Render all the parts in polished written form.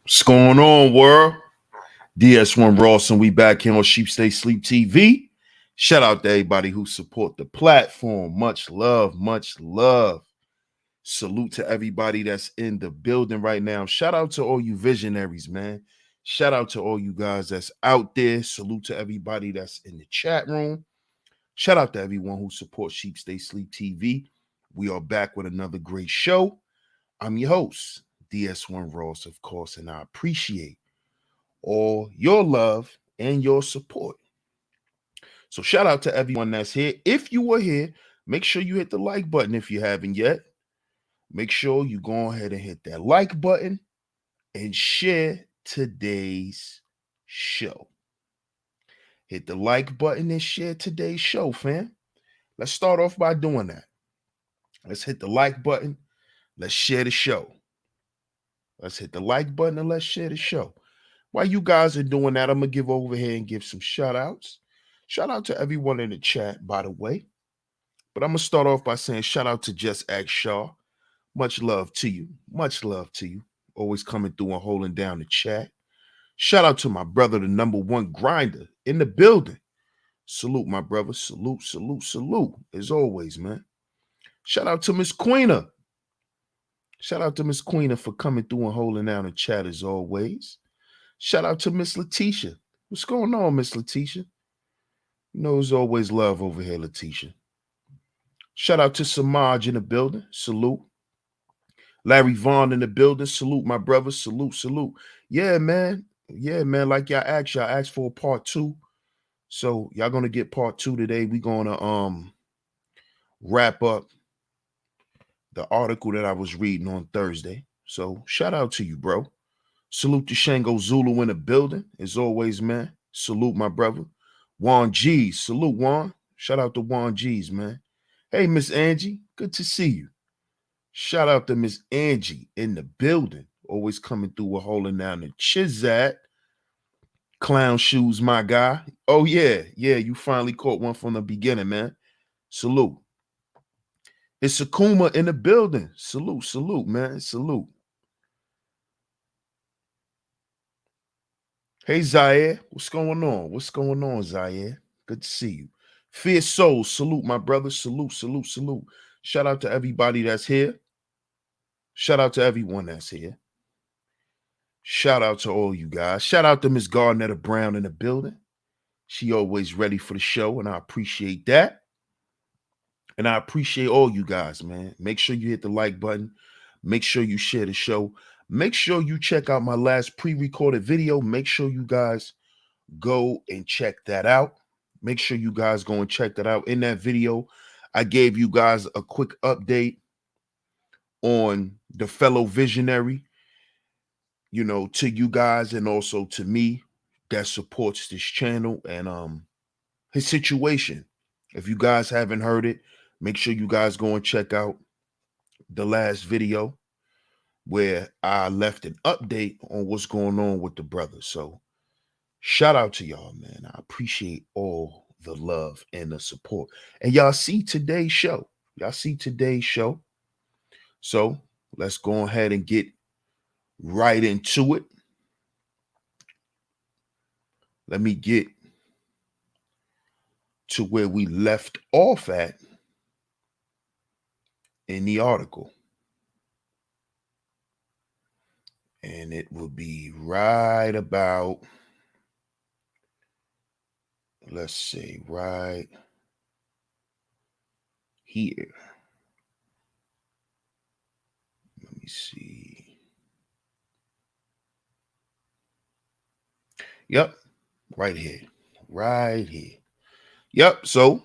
What's going on, world? DS1 Ross, and we back here on SheepSTAYSLEEPTV. Shout out to everybody who support the platform. Much love, much love. Salute to everybody that's in the building right now. Shout out to all you visionaries, man. Shout out to all you guys that's out there. Salute to everybody that's in the chat room. Shout out to everyone who supports Sheep Stay Sleep TV. We are back with another great show. I'm your host, DS1 Ross, of course, and I appreciate all your love and your support. So shout out to everyone that's here. If you were here, make sure you hit the like button if you haven't yet. Make sure you go ahead and hit that like button and share today's show. Hit the like button and share today's show, fam. Let's start off by doing that. Let's hit the like button. Let's share the show. Let's hit the like button and let's share the show. While you guys are doing that, I'm going to give over here and give some shout outs. Shout out to everyone in the chat, by the way. But I'm going to start off by saying shout out to Just Ask Shaw. Much love to you. Much love to you. Always coming through and holding down the chat. Shout out to my brother, the number one grinder in the building. Salute, my brother. Salute, salute, salute. As always, man. Shout out to Miss Queena. Shout out to Miss Queena for coming through and holding down the chat as always. Shout out to Miss Letitia. What's going on, Miss Letitia? You know, there's always love over here, Letitia. Shout out to Samaj in the building. Salute. Larry Vaughn in the building. Salute, my brother. Salute, salute. Yeah, man. Yeah, man. Like y'all asked for a part two. So y'all gonna get part two today. We're gonna wrap up the article that I was reading on Thursday. So shout out to you, bro. Salute to Shango Zulu in the building. As always, man. Salute, my brother. Juan G's. Salute, Juan. Shout out to Juan G's, man. Hey, Miss Angie. Good to see you. Shout out to Miss Angie in the building. Always coming through a holding down the Chizat. Clown shoes, my guy. Oh, yeah. Yeah, you finally caught one from the beginning, man. Salute. It's Sakuma in the building. Salute, salute, man. Salute. Hey, Zaire. What's going on? What's going on, Zaire? Good to see you. Fierce Soul. Salute, my brother. Salute, salute, salute. Shout out to everybody that's here. Shout out to everyone that's here. Shout out to all you guys. Shout out to Miss Garnetta Brown in the building. She always ready for the show, and I appreciate that. And I appreciate all you guys, man. Make sure you hit the like button. Make sure you share the show. Make sure you check out my last pre-recorded video. Make sure you guys go and check that out. Make sure you guys go and check that out. In that video, I gave you guys a quick update on the fellow visionary, you know, to you guys and also to me that supports this channel and his situation. If you guys haven't heard it, make sure you guys go and check out the last video where I left an update on what's going on with the brother. So shout out to y'all, man. I appreciate all the love and the support. And y'all see today's show. Y'all see today's show. So let's go ahead and get right into it. Let me get to where we left off at in the article. And it will be right about, let's say, right here. Let me see. Yep, right here. Right here. Yep, so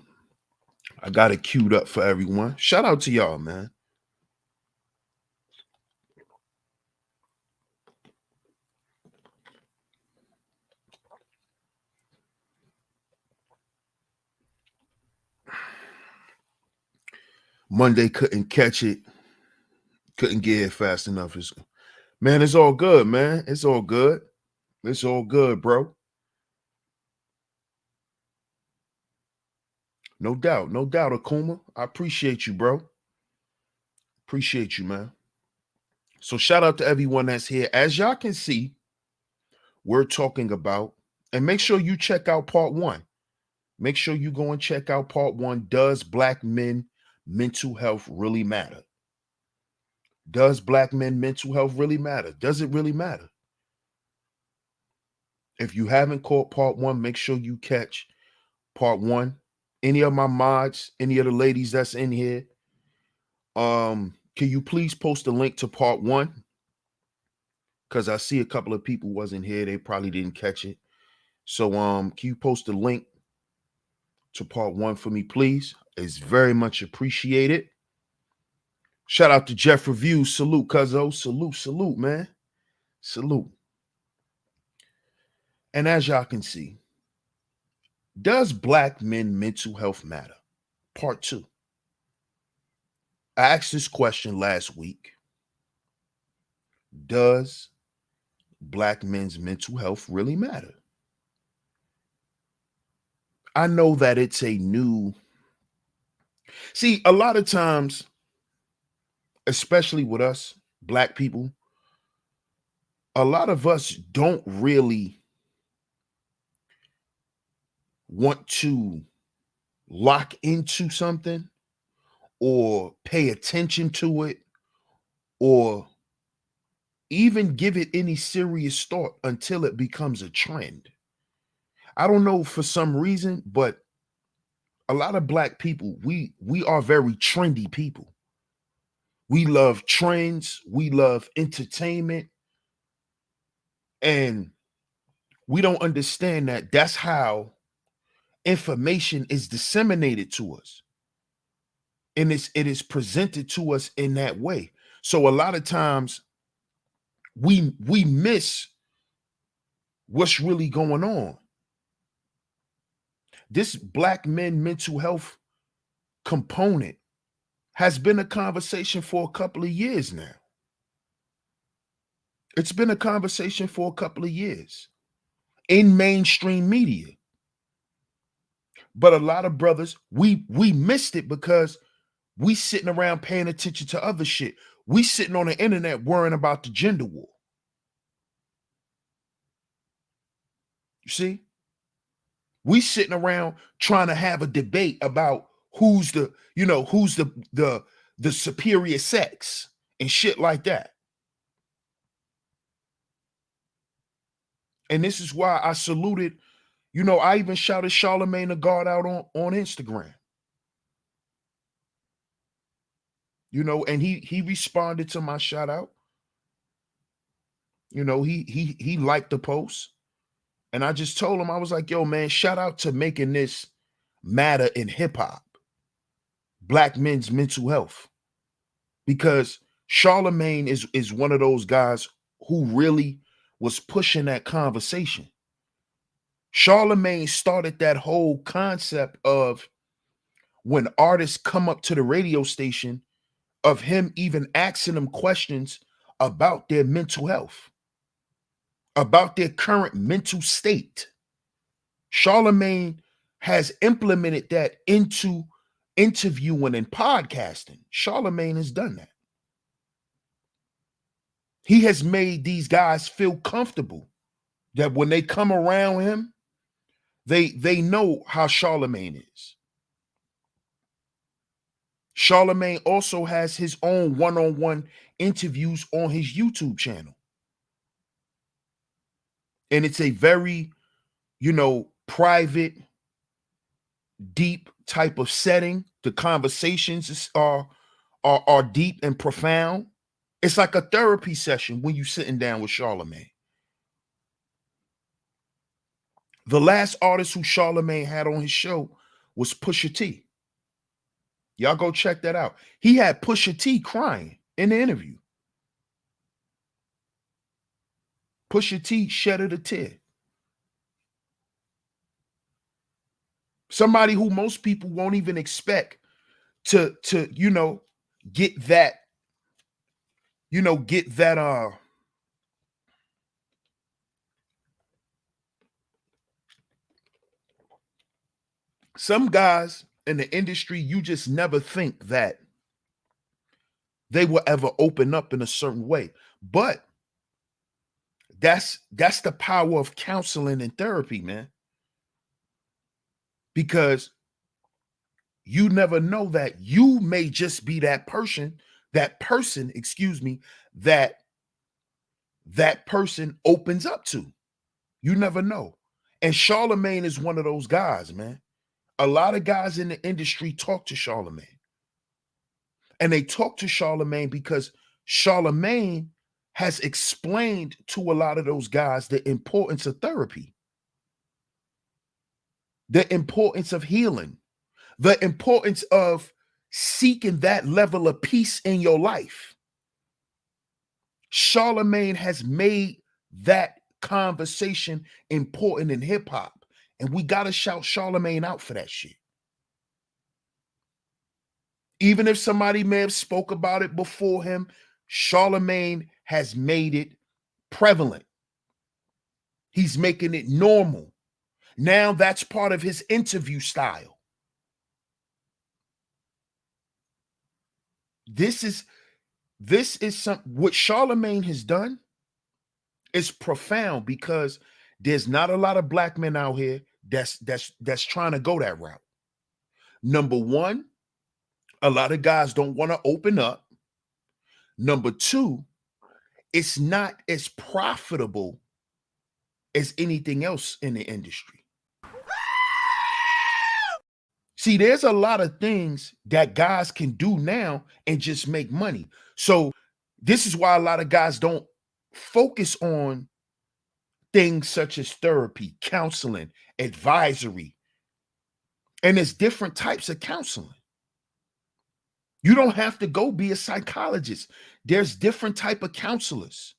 I got it queued up for everyone. Shout out to y'all, man. Monday couldn't catch it. Couldn't get here fast enough. Man, it's all good, man. It's all good. It's all good, bro. No doubt. No doubt, Akuma. I appreciate you, bro. Appreciate you, man. So shout out to everyone that's here. As y'all can see, we're talking about, and make sure you check out part one. Make sure you go and check out part one. Does black men mental health really matter? Does black men mental health really matter? Does it really matter? If you haven't caught part one, make sure you catch part one. Any of my mods, any of the ladies that's in here, can you please post a link to part one? Because I see a couple of people wasn't here. They probably didn't catch it. So can you post a link to part one for me, please? It's very much appreciated. Shout out to Jeff Reviews. Salute, cuzzo. Salute, salute, man. Salute. And as y'all can see, does black men mental health matter? Part two. I asked this question last week. Does black men's mental health really matter? I know that it's a new. See, a lot of times, especially with us, black people, a lot of us don't really want to lock into something or pay attention to it or even give it any serious thought until it becomes a trend. I don't know for some reason, but a lot of black people, we are very trendy people. We love trends, we love entertainment, and we don't understand that that's how information is disseminated to us. And it is presented to us in that way. So a lot of times we miss what's really going on. This black men mental health component has been a conversation for a couple of years now. It's been a conversation for a couple of years in mainstream media. But a lot of brothers, we missed it because we sitting around paying attention to other shit. We sitting on the internet worrying about the gender war. You see? We sitting around trying to have a debate about who's the superior sex and shit like that. And this is why I saluted, I even shouted Charlamagne the God out on Instagram. And he responded to my shout out. He liked the post. And I just told him, I was like, yo, man, shout out to making this matter in hip hop. Black men's mental health. Because Charlamagne is one of those guys who really was pushing that conversation. Charlamagne started that whole concept of when artists come up to the radio station, of him even asking them questions about their mental health, about their current mental state. Charlamagne has implemented that into interviewing and podcasting. Charlamagne has done that. He has made these guys feel comfortable that when they come around him, they know how Charlamagne is. Charlamagne also has his own one-on-one interviews on his YouTube channel. And it's a very, private, deep type of setting. The conversations are deep and profound. It's like a therapy session when you're sitting down with Charlamagne. The last artist who Charlamagne had on his show was Pusha T. Y'all go check that out. He had Pusha T crying in the interview. Pusha T shedded a tear. Somebody who most people won't even expect to get that, some guys in the industry, you just never think that they will ever open up in a certain way. But that's the power of counseling and therapy, man. Because you never know that you may just be that person, excuse me, that person opens up to. You never know. And Charlamagne is one of those guys, man. A lot of guys in the industry talk to Charlamagne. And they talk to Charlamagne because Charlamagne has explained to a lot of those guys the importance of therapy, the importance of healing, the importance of seeking that level of peace in your life. Charlamagne has made that conversation important in hip hop, and we got to shout Charlamagne out for that shit. Even if somebody may have spoke about it before him, Charlamagne has made it prevalent. He's making it normal. Now that's part of his interview style. This is what Charlamagne has done is profound, because there's not a lot of black men out here that's trying to go that route. Number one, a lot of guys don't want to open up. Number two, it's not as profitable as anything else in the industry. See, there's a lot of things that guys can do now and just make money. So this is why a lot of guys don't focus on things such as therapy, counseling, advisory. And there's different types of counseling. You don't have to go be a psychologist. There's different type of counselors.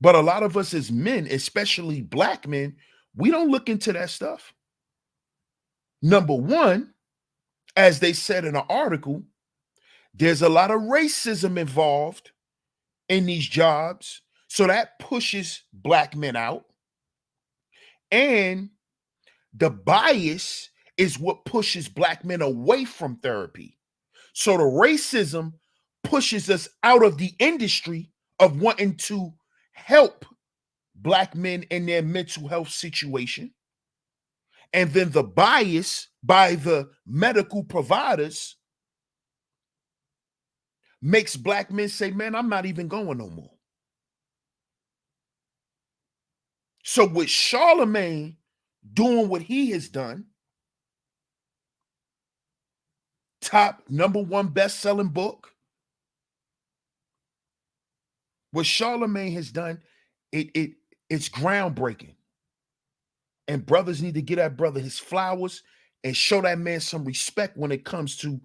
But a lot of us as men, especially black men, we don't look into that stuff. Number one, as they said in an article, there's a lot of racism involved in these jobs. So that pushes black men out. And the bias is what pushes black men away from therapy. So the racism pushes us out of the industry of wanting to help black men in their mental health situation. And then the bias by the medical providers makes black men say, man, I'm not even going no more. So with Charlamagne doing what he has done, top #1 best-selling book, what Charlamagne has done, it's groundbreaking. And brothers need to give that brother his flowers and show that man some respect when it comes to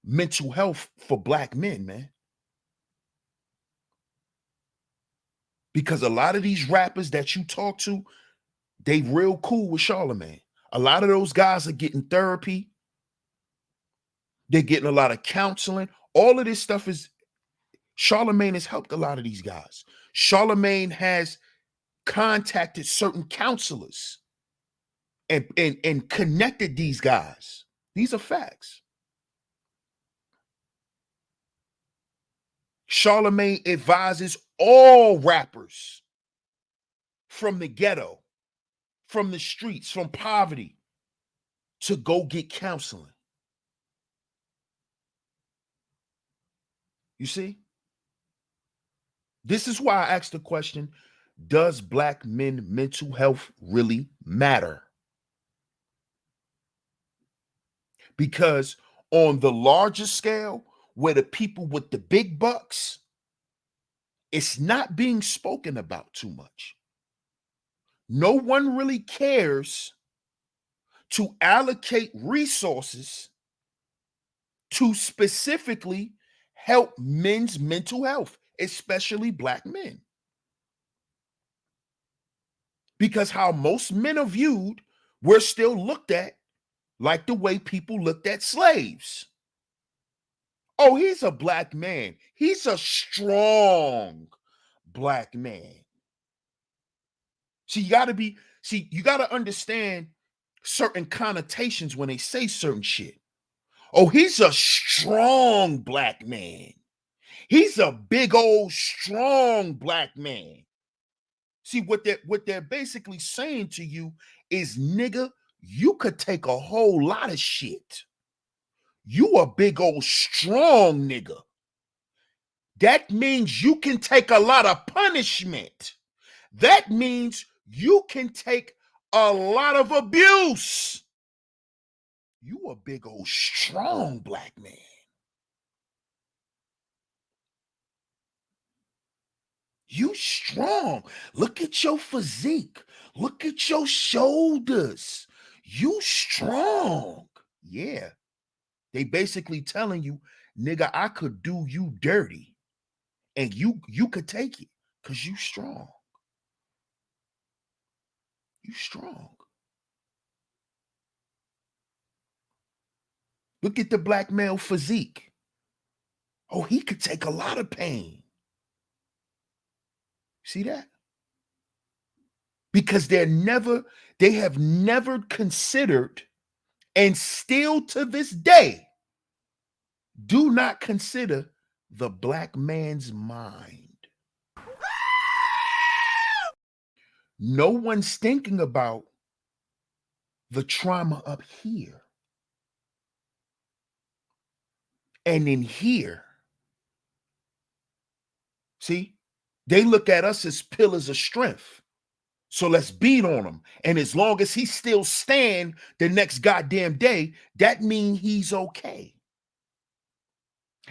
mental health for black men, man. Because a lot of these rappers that you talk to, they real cool with Charlamagne. A lot of those guys are getting therapy. They're getting a lot of counseling. All of this stuff is, Charlamagne has helped a lot of these guys. Charlamagne has contacted certain counselors and connected these guys. These are facts. Charlamagne advises all rappers from the ghetto, from the streets, from poverty, to go get counseling. You see? This is why I asked the question, does black men mental health really matter? Because on the larger scale, where the people with the big bucks, it's not being spoken about too much. No one really cares to allocate resources to specifically help men's mental health, especially black men. Because how most men are viewed, we're still looked at like the way people looked at slaves. Oh, he's a black man. He's a strong black man. You got to understand certain connotations when they say certain shit. Oh, he's a strong black man. He's a big old strong black man. See, what they're basically saying to you is, nigga, you could take a whole lot of shit. You a big old strong nigga. That means you can take a lot of punishment. That means you can take a lot of abuse. You a big old strong black man. You strong. Look at your physique. Look at your shoulders. You strong. Yeah. They basically telling you, nigga, I could do you dirty. And you could take it because you strong. You strong. Look at the black male physique. Oh, he could take a lot of pain. See that? Because they have never considered, and still to this day, do not consider the black man's mind. No one's thinking about the trauma up here. And in here, see, they look at us as pillars of strength. So let's beat on him. And as long as he still stand the next goddamn day, that means he's okay.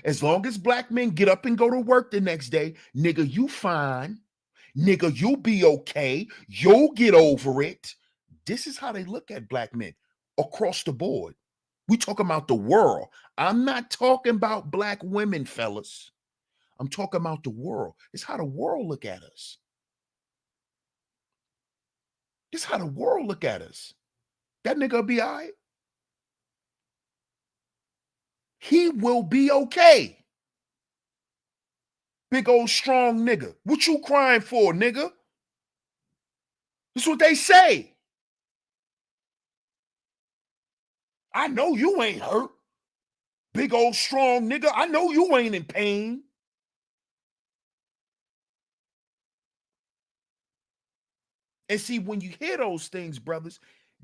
As long as black men get up and go to work the next day, nigga, you fine. Nigga, you'll be okay. You'll get over it. This is how they look at black men across the board. We talking about the world. I'm not talking about black women, fellas. I'm talking about the world. It's how the world look at us. This how the world look at us. That nigga will be all right. He will be okay. Big old strong nigga. What you crying for, nigga? That's what they say. I know you ain't hurt. Big old strong nigga. I know you ain't in pain. And see, when you hear those things, brothers,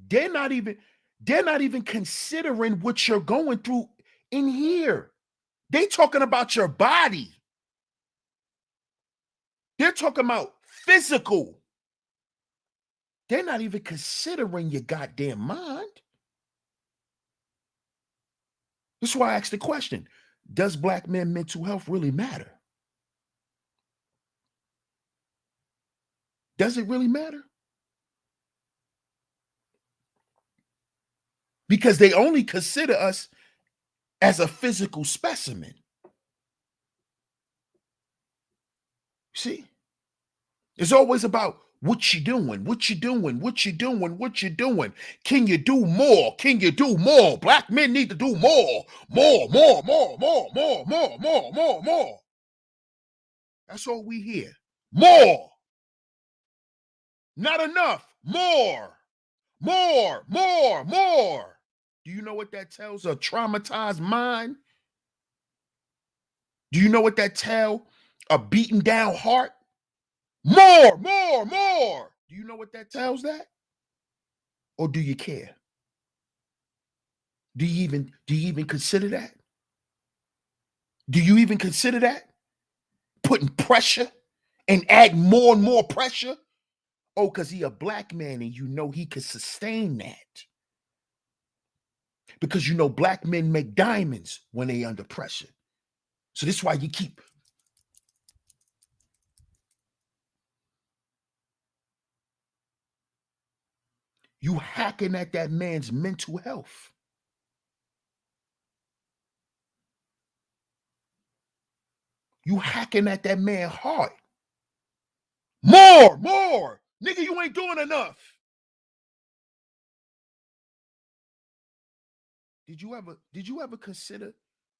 they're not even considering what you're going through in here. They talking about your body. They're talking about physical. They're not even considering your goddamn mind. That's why I asked the question, does black men mental health really matter? Does it really matter? Because they only consider us as a physical specimen. See? It's always about what you doing, what you doing, what you doing, what you doing. Can you do more? Can you do more? Black men need to do more. More. That's all we hear. More. Not enough. More. Do you know what that tells a traumatized mind? Do you know what that tells a beaten down heart? More. Do you know what that tells that? Or do you care? Do you even consider that? Do you even consider that? Putting pressure and add more and more pressure? Oh, because he a black man and you know he can sustain that. Because you know black men make diamonds when they under pressure. So this is why you hacking at that man's mental health. You hacking at that man's heart. More. Nigga, you ain't doing enough. Did you ever consider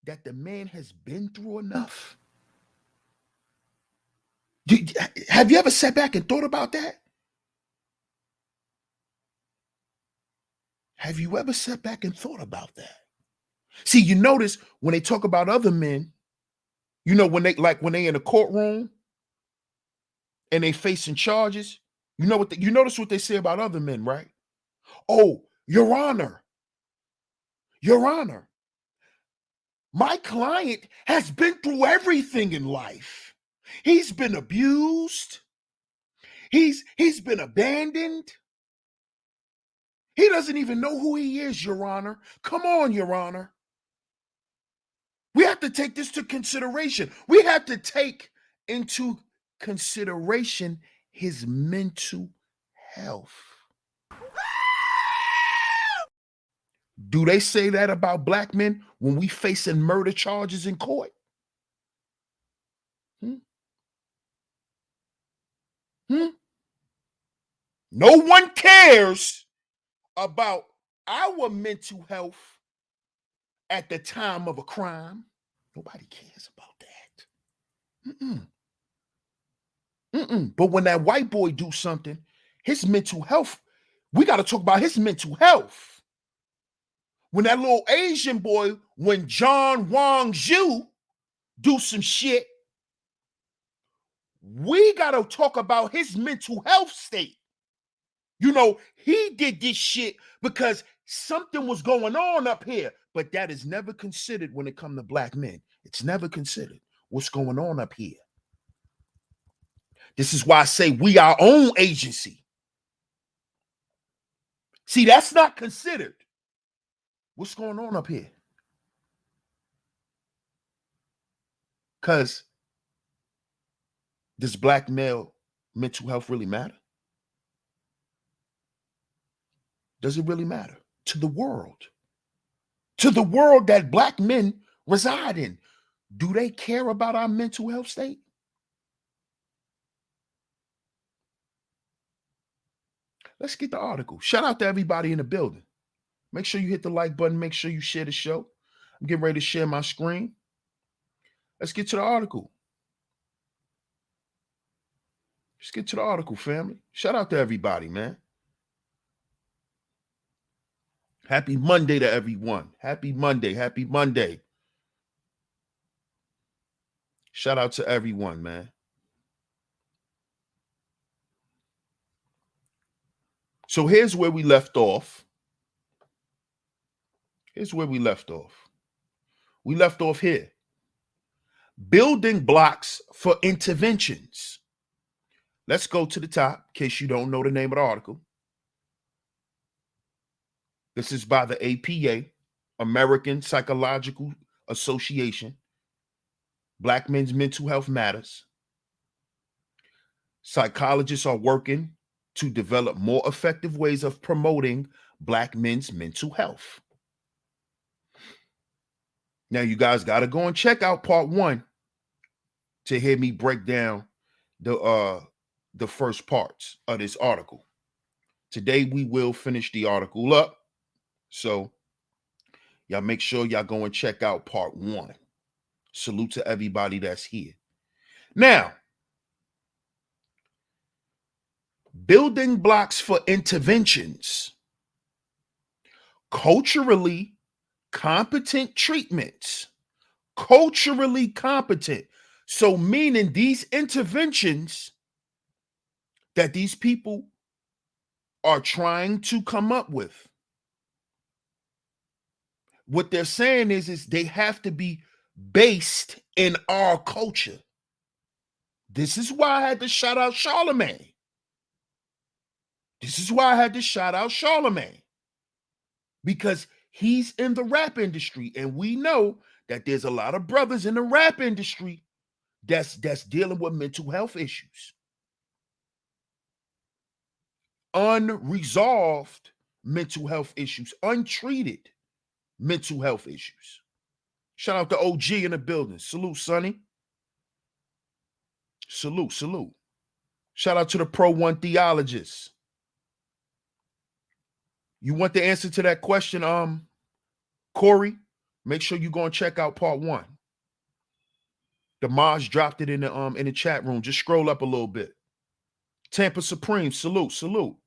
that the man has been through enough? Have you ever sat back and thought about that? Have you ever sat back and thought about that? See, you notice when they talk about other men, you know, when they in a courtroom and they facing charges, you notice what they say about other men, right? Oh, Your Honor, Your Honor, my client has been through everything in life. He's been abused. He's been abandoned. He doesn't even know who he is, Your Honor. Come on, Your Honor. We have to take this to consideration. We have to take into consideration his mental health. Do they say that about black men when we facing murder charges in court? Hmm? Hmm? No one cares about our mental health at the time of a crime. Nobody cares about that. Mm-mm. Mm-mm. But when that white boy do something, his mental health, we got to talk about his mental health. When that little Asian boy, when John Wang Zhu do some shit, we got to talk about his mental health state. You know, he did this shit because something was going on up here, but that is never considered when it comes to black men. It's never considered what's going on up here. This is why I say we our own agency. See, that's not considered. What's going on up here? Because does black male mental health really matter? Does it really matter to the world? To the world that black men reside in, do they care about our mental health state? Let's get the article. Shout out to everybody in the building. Make sure you hit the like button. Make sure you share the show. I'm getting ready to share my screen. Let's get to the article. Let's get to the article, family. Shout out to everybody, man. Happy Monday to everyone. Happy Monday. Happy Monday. Shout out to everyone, man. So here's where we left off. Here's where we left off. We left off here. Building blocks for interventions. Let's go to the top in case you don't know the name of the article. This is by the APA, American Psychological Association. Black men's mental health matters. Psychologists are working to develop more effective ways of promoting black men's mental health. Now, you guys got to go and check out part 1 to hear me break down the first parts of this article. Today, we will finish the article up. So, y'all make sure y'all go and check out part 1. Salute to everybody that's here. Now, building blocks for interventions. Culturally competent treatments. Culturally competent. So meaning these interventions that these people are trying to come up with, what they're saying is they have to be based in our culture. This is why I had to shout out Charlamagne. This is why I had to shout out Charlamagne. Because he's in the rap industry, and we know that there's a lot of brothers in the rap industry that's dealing with mental health issues. Unresolved mental health issues, untreated mental health issues. Shout out to OG in the building. Salute, Sonny. Salute, salute. Shout out to the Pro One theologists. You want the answer to that question, Corey? Make sure you go and check out part 1. The Maj dropped it in the chat room. Just scroll up a little bit. Tampa Supreme, salute, salute.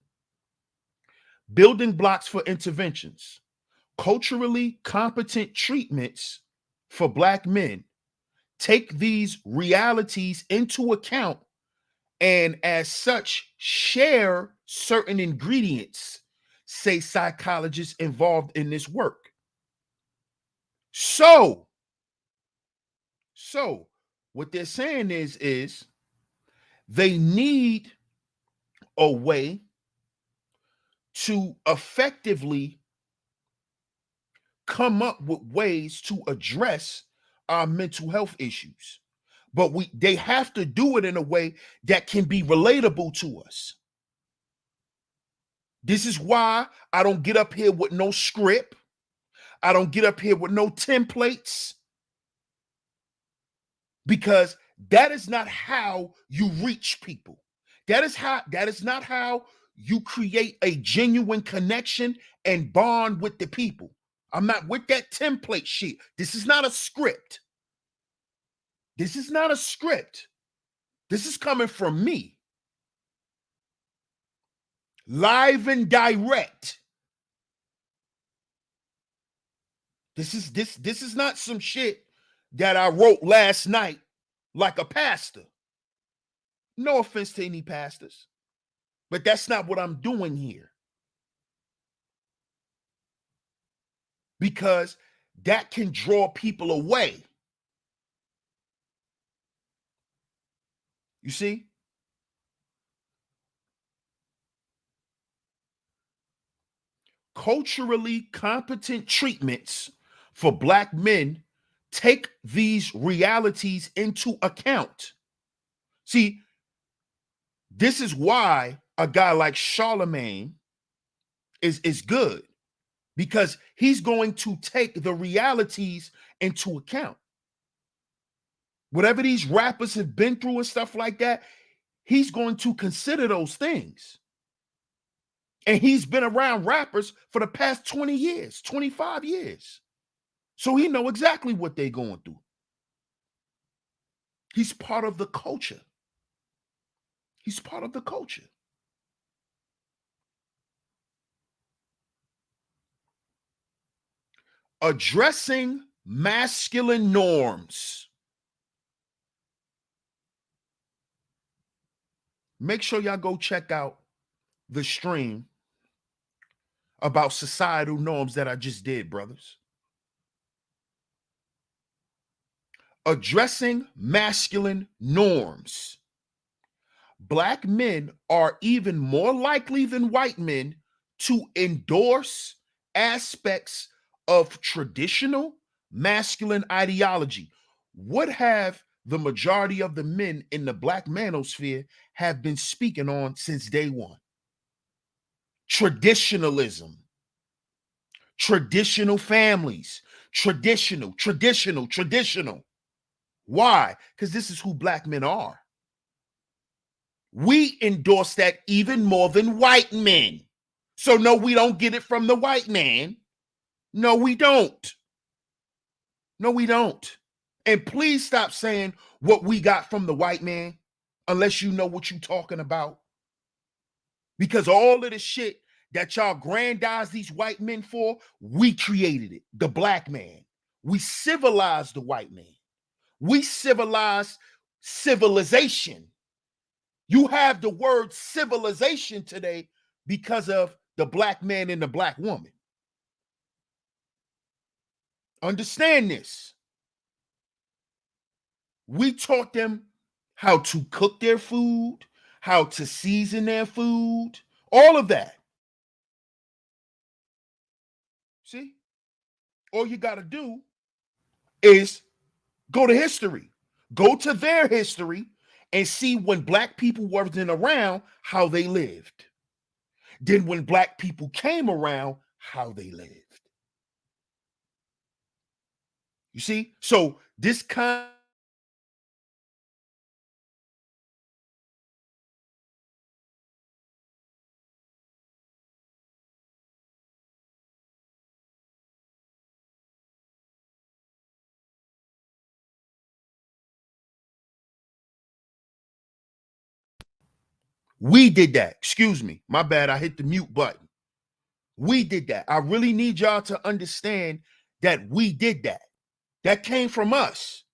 Building blocks for interventions. Culturally competent treatments for Black men take these realities into account and, as such, share certain ingredients, say psychologists involved in this work. So what they're saying is they need a way to effectively come up with ways to address our mental health issues. But they have to do it in a way that can be relatable to us. This is why I don't get up here with no script. I don't get up here with no templates, because that is not how you reach people. That is not how you create a genuine connection and bond with the people. I'm not with that template shit. This is not a script. This is not a script. This is coming from me. Live and direct. This is not some shit that I wrote last night like a pastor. No offense to any pastors, but that's not what I'm doing here. Because that can draw people away. You see? Culturally competent treatments for Black men take these realities into account. See, this is why a guy like Charlamagne is good, because he's going to take the realities into account. Whatever these rappers have been through and stuff like that, he's going to consider those things. And he's been around rappers for the past 20 years, 25 years. So he knows exactly what they're going through. He's part of the culture. He's part of the culture. Addressing masculine norms. Make sure y'all go check out the stream about societal norms that I just did, brothers. Addressing masculine norms. Black men are even more likely than white men to endorse aspects of traditional masculine ideology. What have the majority of the men in the Black manosphere have been speaking on since day one? Traditionalism, traditional families, traditional. Why? Because this is who Black men are. We endorse that even more than white men. So no, we don't get it from the white man. No, we don't. No, we don't. And please stop saying what we got from the white man unless you know what you're talking about. Because all of the shit that y'all grandize these white men for, we created it. The Black man. We civilized the white man. We civilized civilization. You have the word civilization today because of the Black man and the Black woman. Understand this. We taught them how to cook their food, how to season their food, all of that. See? All you got to do is go to history. Go to their history and see when Black people wasn't around, how they lived. Then when Black people came around, how they lived. You see? So this kind we did that. Excuse me. My bad. I hit the mute button. We did that. I really need y'all to understand that we did that. That came from us.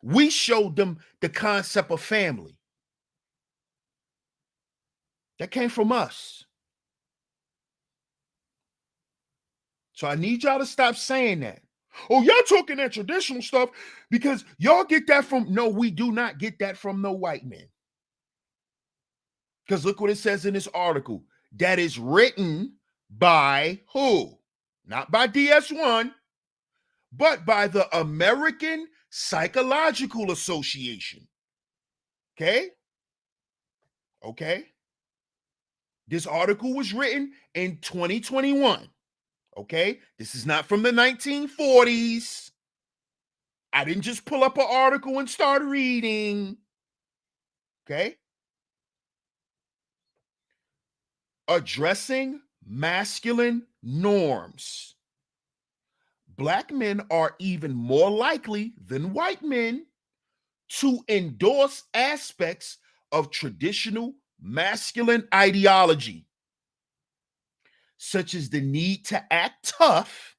We showed them the concept of family. That came from us. So I need y'all to stop saying that. Oh, y'all talking that traditional stuff because y'all get that from, no, we do not get that from no white men. Because look what it says in this article. That is written by who? Not by DS1, but by the American Psychological Association. Okay? Okay? This article was written in 2021. Okay? This is not from the 1940s. I didn't just pull up an article and start reading. Okay? Addressing masculine norms. Black men are even more likely than white men to endorse aspects of traditional masculine ideology, such as the need to act tough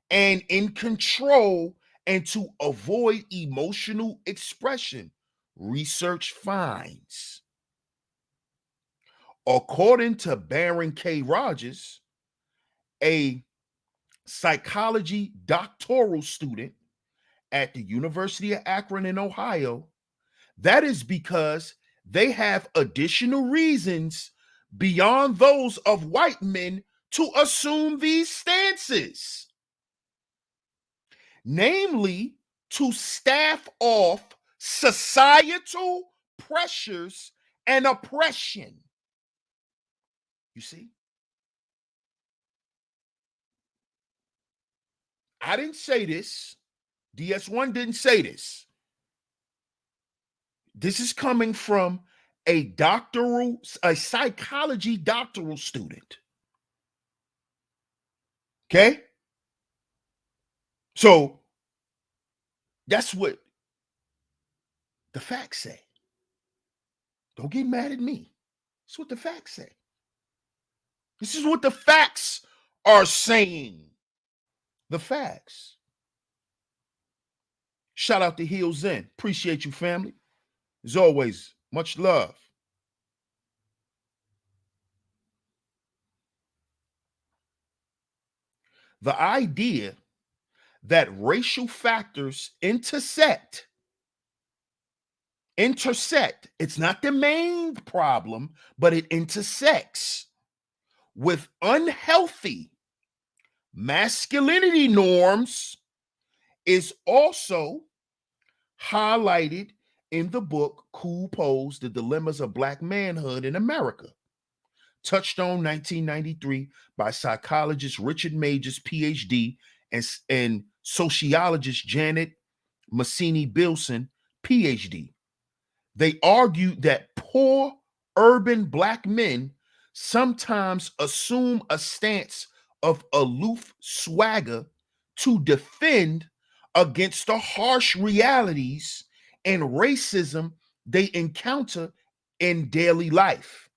and in control and to avoid emotional expression, research finds. According to Baron K. Rogers, a psychology doctoral student at the University of Akron in Ohio, that is because they have additional reasons beyond those of white men to assume these stances, namely to staff off societal pressures and oppression. You see? I didn't say this. DS1 didn't say this. This is coming from a psychology doctoral student. Okay? So that's what the facts say. Don't get mad at me. That's what the facts say. This is what the facts are saying. The facts. Shout out to Heel Zen. Appreciate you, family. As always, much love. The idea that racial factors intersect, it's not the main problem, but it intersects with unhealthy masculinity norms is also highlighted in the book Cool Pose, The Dilemmas of Black Manhood in America, touched on 1993 by psychologist Richard Majors, PhD, and sociologist Janet Massini-Bilson, PhD. They argued that poor urban Black men sometimes assume a stance of aloof swagger to defend against the harsh realities and racism they encounter in daily life,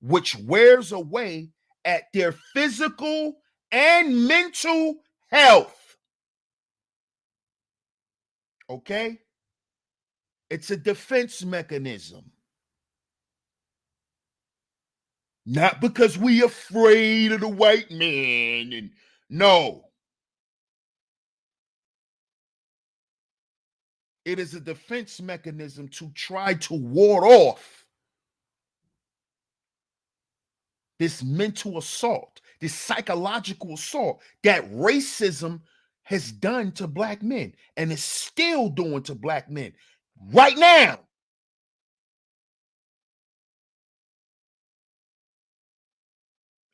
which wears away at their physical and mental health. Okay? It's a defense mechanism. Not because we afraid of the white man. And no. It is a defense mechanism to try to ward off this mental assault, this psychological assault that racism has done to Black men and is still doing to Black men right now.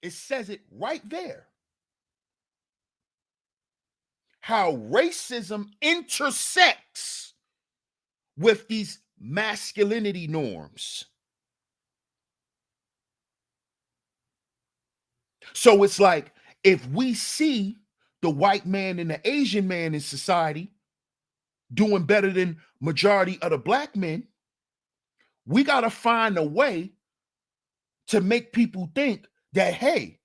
It says it right there. How racism intersects with these masculinity norms. So it's like if we see the white man and the Asian man in society doing better than majority of the Black men, we got to find a way to make people think that, hey,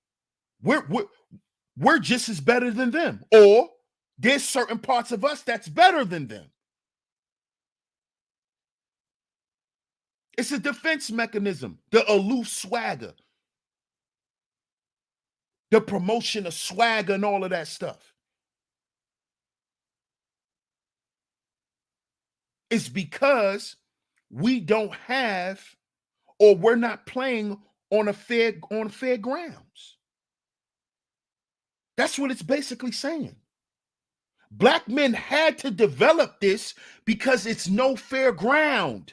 we're just as better than them, or there's certain parts of us that's better than them. It's a defense mechanism, the aloof swagger, the promotion of swagger and all of that stuff. It's because we don't have, or we're not playing on fair grounds. That's what it's basically saying. Black men had to develop this because it's no fair ground.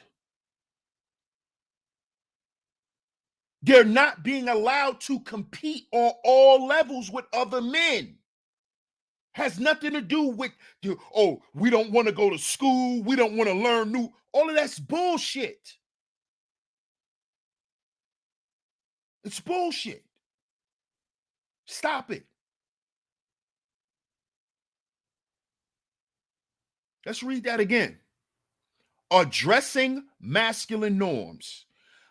They're not being allowed to compete on all levels with other men. Has nothing to do with, oh, we don't want to go to school, we don't want to learn new. All of that's bullshit. It's bullshit. Stop it. Let's read that again. Addressing masculine norms.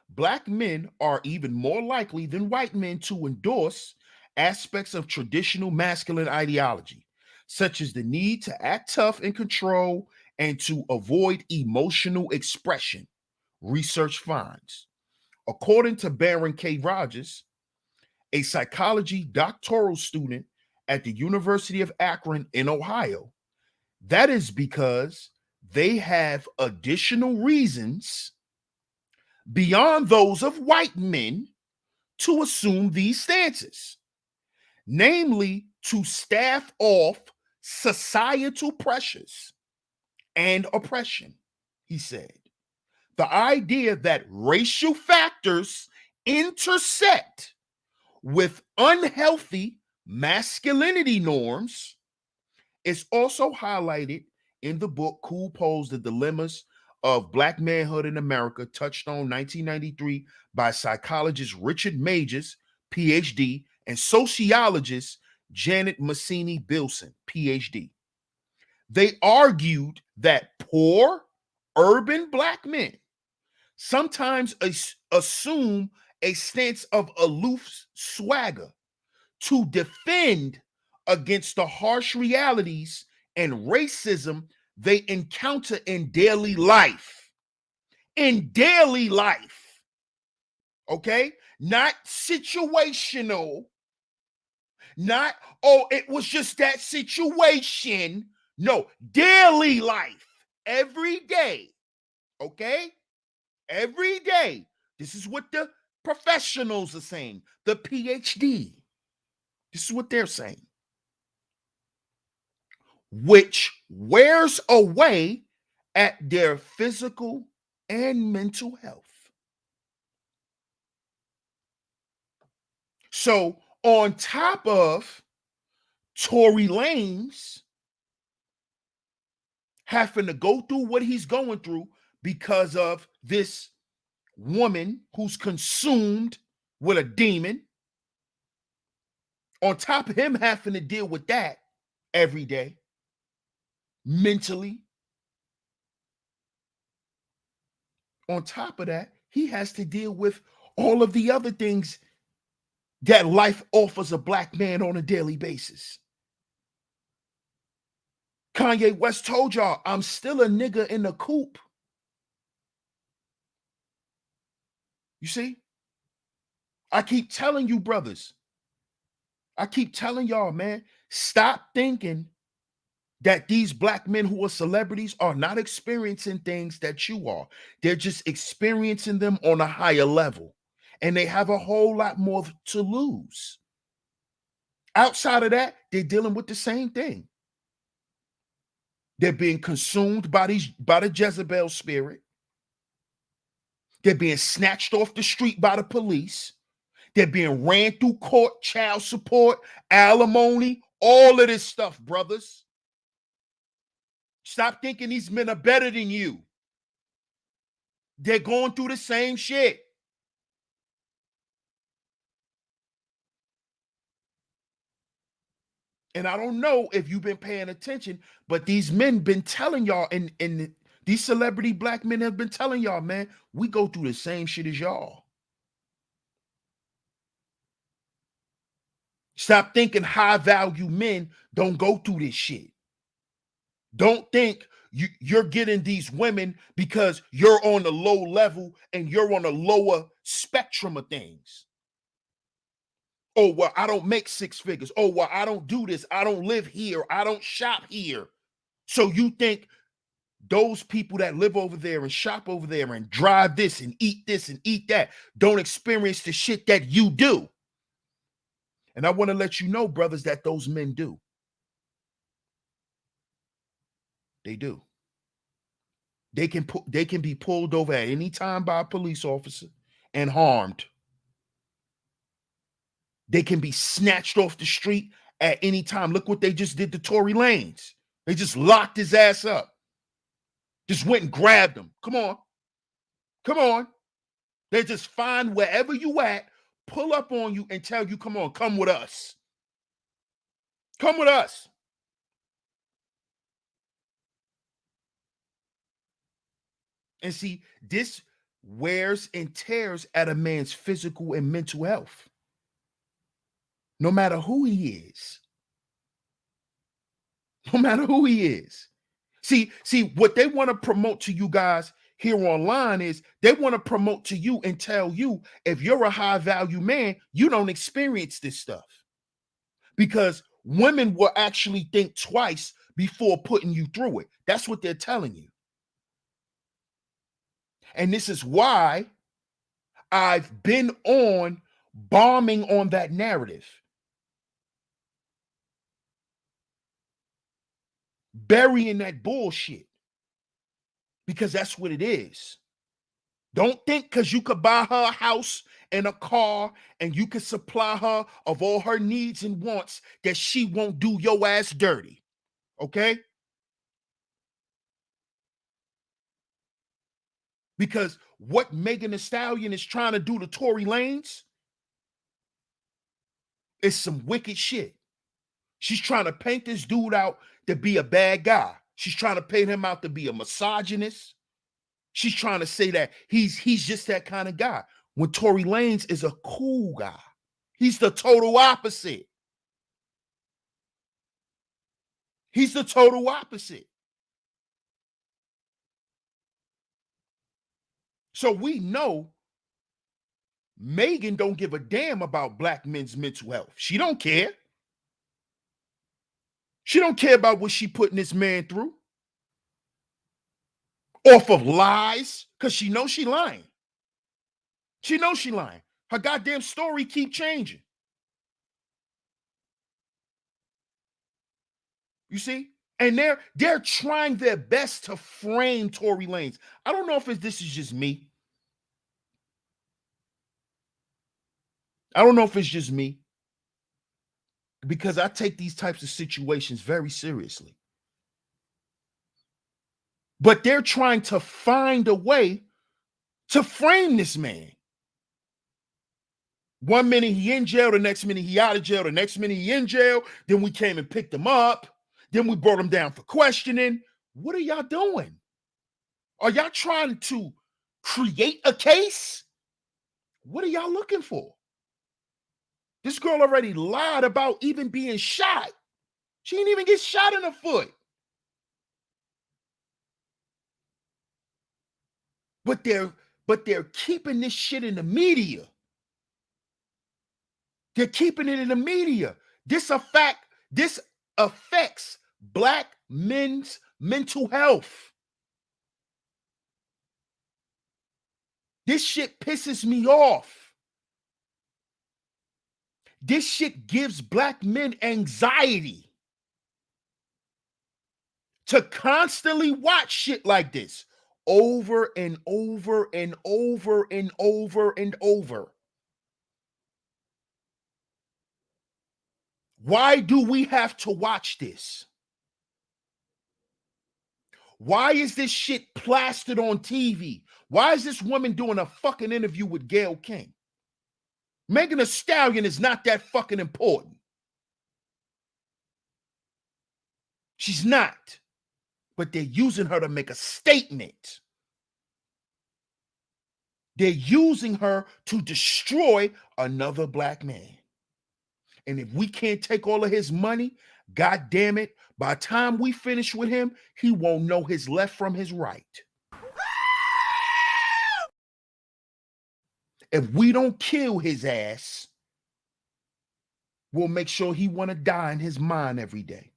Black men are even more likely than white men to endorse aspects of traditional masculine ideology, such as the need to act tough and control and to avoid emotional expression, research finds. According to Baron K. Rogers, a psychology doctoral student at the University of Akron in Ohio, that is because they have additional reasons beyond those of white men to assume these stances, namely to staff off societal pressures and oppression, he said. The idea that racial factors intersect with unhealthy masculinity norms is also highlighted in the book Cool Pose, The Dilemmas of Black Manhood in America, touched on 1993 by psychologist Richard Majors, PhD, and sociologist Janet Massini-Bilson, PhD. They argued that poor urban Black men sometimes assume a stance of aloof swagger to defend against the harsh realities and racism they encounter in daily life. In daily life. Okay? Not situational. Not, oh, it was just that situation. No, daily life. Every day. Okay? Every day. This is what the professionals are saying. The PhD. This is what they're saying. Which wears away at their physical and mental health. So, on top of Tory Lanez having to go through what he's going through because of this woman who's consumed with a demon, on top of him having to deal with that every day, mentally, on top of that, he has to deal with all of the other things that life offers a Black man on a daily basis. Kanye West told y'all, I'm still a nigga in the coop. You see? I keep telling you, brothers. I keep telling y'all, man, stop thinking that these Black men who are celebrities are not experiencing things that you are. They're just experiencing them on a higher level. And they have a whole lot more to lose. Outside of that, they're dealing with the same thing. They're being consumed by the Jezebel spirit. They're being snatched off the street by the police. They're being ran through court, child support, alimony, all of this stuff, brothers. Stop thinking these men are better than you. They're going through the same shit. And I don't know if you've been paying attention, but these men been telling y'all, and these celebrity Black men have been telling y'all, man, we go through the same shit as y'all. Stop thinking high value men don't go through this shit. Don't think you're getting these women because you're on the low level and you're on a lower spectrum of things. Oh, well, I don't make six figures. Oh, well, I don't do this. I don't live here. I don't shop here. So you think those people that live over there and shop over there and drive this and eat that don't experience the shit that you do. And I want to let you know, brothers, that those men do. They do. They can be pulled over at any time by a police officer and harmed. They can be snatched off the street at any time. Look what they just did to Tory Lanez. They just locked his ass up. Just went and grabbed him. Come on. Come on. They just find wherever you at, pull up on you and tell you, come on, come with us. Come with us. And see, this wears and tears at a man's physical and mental health. No matter who he is. No matter who he is. See, what they want to promote to you guys here online is they want to promote to you and tell you if you're a high value man, you don't experience this stuff. Because women will actually think twice before putting you through it. That's what they're telling you. And this is why I've been on bombing on that narrative. Burying that bullshit. Because that's what it is. Don't think because you could buy her a house and a car and you could supply her of all her needs and wants that she won't do your ass dirty. Okay? Because what Megan Thee Stallion is trying to do to Tory Lanez is some wicked shit. She's trying to paint this dude out to be a bad guy. She's trying to paint him out to be a misogynist. She's trying to say that he's just that kind of guy. When Tory Lanez is a cool guy. He's the total opposite. He's the total opposite. So we know Megan don't give a damn about black men's mental health. She don't care. She don't care about what she putting this man through. Off of lies, because she knows she lying. She knows she lying. Her goddamn story keep changing. You see? And they're trying their best to frame Tory Lanez. I don't know if this is just me. I don't know if it's just me. Because I take these types of situations very seriously. But they're trying to find a way to frame this man. One minute he in jail, the next minute he out of jail, the next minute he in jail. Then we came and picked him up. Then we brought him down for questioning. What are y'all doing? Are y'all trying to create a case? What are y'all looking for? This girl already lied about even being shot. She didn't even get shot in the foot. But they're keeping this shit in the media. They're keeping it in the media. This affects black men's mental health. This shit pisses me off. This shit gives black men anxiety to constantly watch shit like this over and over and over and over and over. Why do we have to watch this? Why is this shit plastered on TV? Why is this woman doing a fucking interview with Gayle King? Megan Thee Stallion is not that fucking important. She's not. But they're using her to make a statement. They're using her to destroy another black man. And if we can't take all of his money, God damn it, by the time we finish with him, he won't know his left from his right. If we don't kill his ass, we'll make sure he want to die in his mind every day.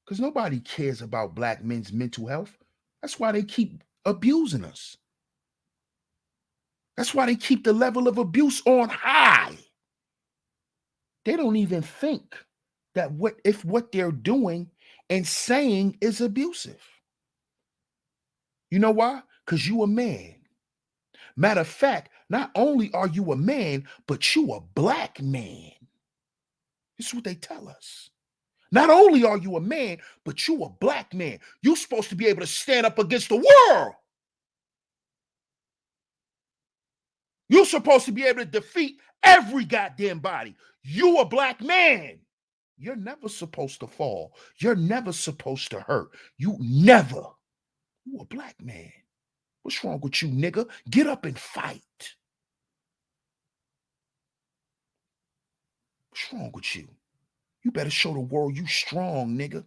Because nobody cares about black men's mental health. That's why they keep abusing us. That's why they keep the level of abuse on high. They don't even think that what they're doing and saying is abusive. You know why? Because you a man. Matter of fact, not only are you a man, but you a black man. This is what they tell us. Not only are you a man, but you a black man. You're supposed to be able to stand up against the world. You're supposed to be able to defeat every goddamn body. You a black man. You're never supposed to fall. You're never supposed to hurt. You never. You a black man. What's wrong with you, nigga? Get up and fight. What's wrong with you? You better show the world you strong, nigga.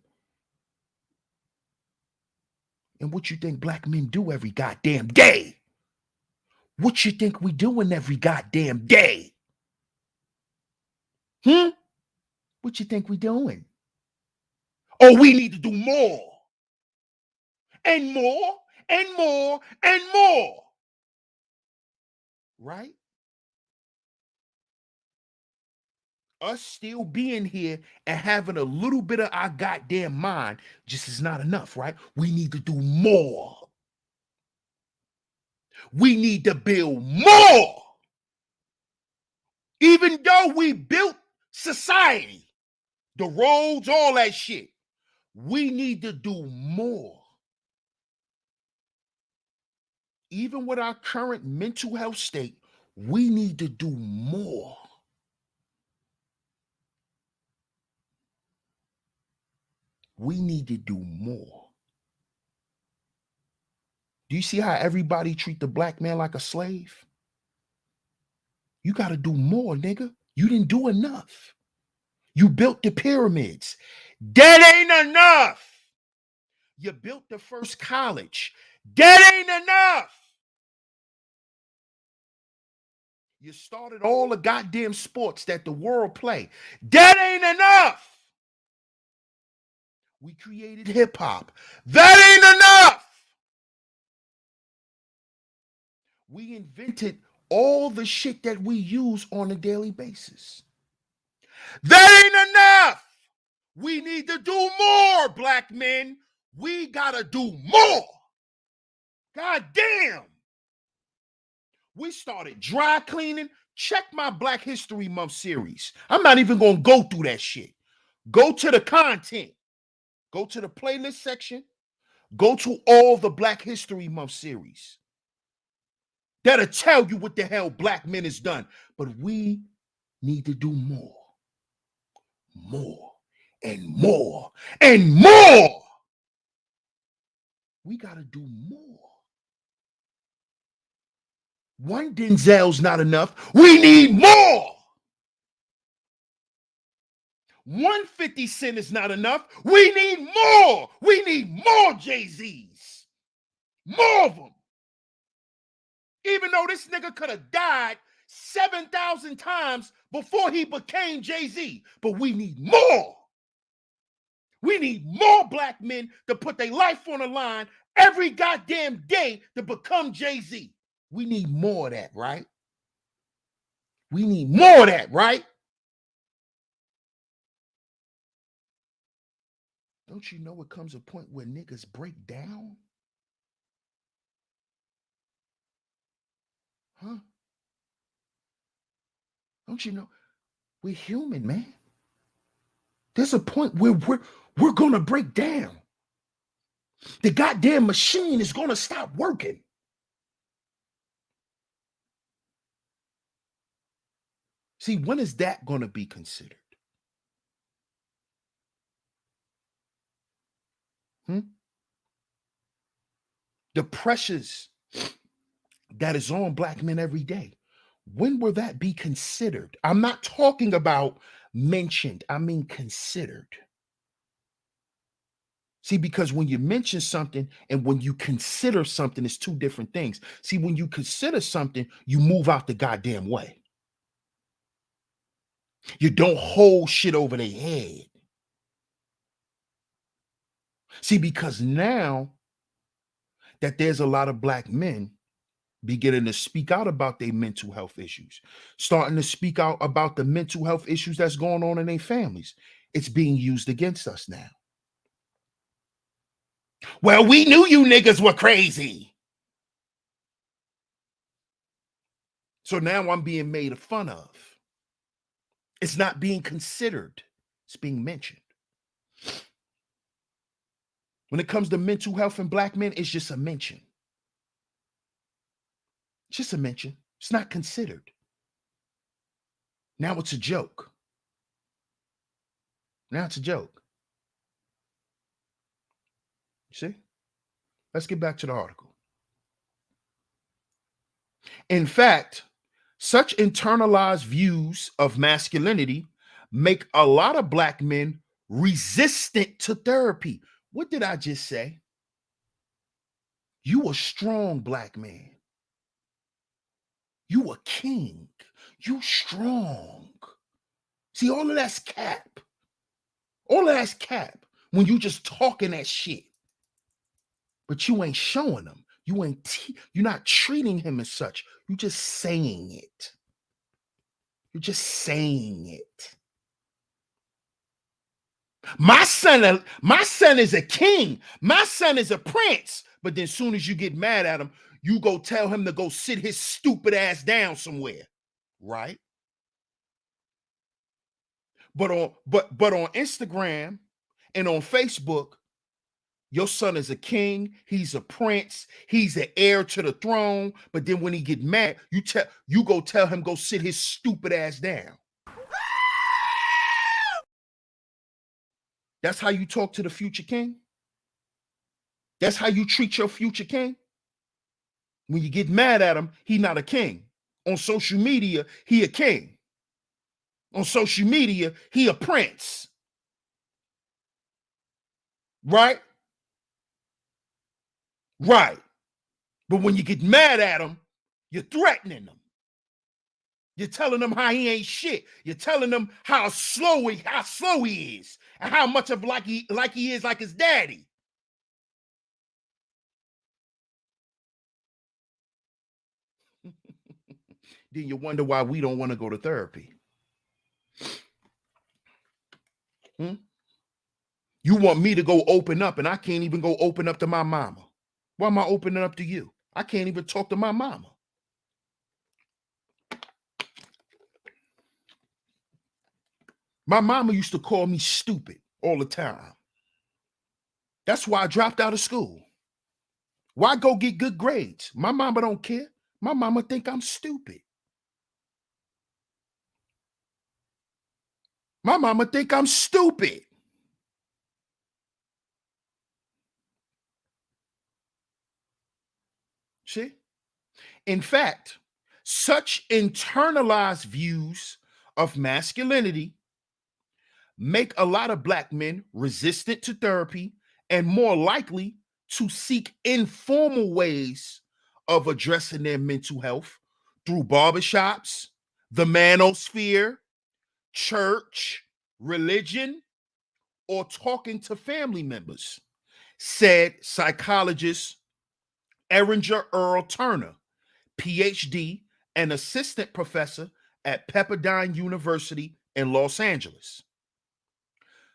And what you think black men do every goddamn day? What you think we doing every goddamn day? What you think we doing? Oh, we need to do more. And more, and more, and more. Right? Us still being here and having a little bit of our goddamn mind just is not enough, right? We need to do more. We need to build more. Even though we built society, the roads, all that shit, we need to do more. Even with our current mental health state, we need to do more. We need to do more. Do you see how everybody treat the black man like a slave? You got to do more, nigga. You didn't do enough. You built the pyramids. That ain't enough. You built the first college. That ain't enough. You started all the goddamn sports that the world play. That ain't enough. We created hip hop. That ain't enough. We invented all the shit that we use on a daily basis. That ain't enough. We need to do more, black men. We gotta do more. God damn. We started dry cleaning. Check my Black History Month series. I'm not even gonna go through that shit. Go to the content. Go to the playlist section. Go to all the Black History Month series. That'll tell you what the hell black men has done. But we need to do more. More and more and more. We got to do more. One Denzel's not enough. We need more. 150 Cent is not enough. We need more. We need more Jay-Z's. More of them. Even though this nigga could have died 7,000 times before he became Jay-Z. But we need more. We need more black men to put their life on the line every goddamn day to become Jay-Z. We need more of that, right? We need more of that, right? Don't you know it comes a point where niggas break down? Huh? Don't you know? We're human, man. There's a point where we're gonna break down. The goddamn machine is gonna stop working. See, when is that gonna be considered? The pressures that is on black men every day. When will that be considered? I'm not talking about mentioned, I mean considered. See, because when you mention something and when you consider something, it's two different things. See, when you consider something, you move out the goddamn way. You don't hold shit over their head. See, because now that there's a lot of black men beginning to speak out about their mental health issues, starting to speak out about the mental health issues that's going on in their families, it's being used against us now. Well, we knew you niggas were crazy. So now I'm being made fun of. It's not being considered, it's being mentioned. When it comes to mental health in black men, it's just a mention. It's just a mention. It's not considered. Now it's a joke. Now it's a joke. See? Let's get back to the article. In fact, such internalized views of masculinity make a lot of black men resistant to therapy. What did I just say? You a strong black man. You a king. You strong. See, all of that's cap. All of that's cap when you just talking that shit. But you ain't showing them. You're not treating him as such. You're just saying it. You're just saying it. My son is a king. My son is a prince. But then as soon as you get mad at him, you go tell him to go sit his stupid ass down somewhere. Right? But on Instagram and on Facebook, your son is a king, he's a prince, he's the heir to the throne. But then when he get mad, you go tell him go sit his stupid ass down. That's how you talk to the future king? That's how you treat your future king? When you get mad at him, he not a king. On social media, he a king. On social media, he a prince. Right? Right. But when you get mad at him, you're threatening him. You're telling him how he ain't shit. You're telling him how slow he is, and how much of like he is like his daddy. Then you wonder why we don't want to go to therapy. You want me to go open up, and I can't even go open up to my mama. Why am I opening up to you? I can't even talk to my mama. My mama used to call me stupid all the time. That's why I dropped out of school. Why go get good grades? My mama don't care. My mama think I'm stupid. My mama think I'm stupid. See? In fact, such internalized views of masculinity make a lot of black men resistant to therapy and more likely to seek informal ways of addressing their mental health through barbershops, the manosphere, church, religion, or talking to family members, said psychologist Eringer Earl Turner, PhD and assistant professor at Pepperdine University in Los Angeles.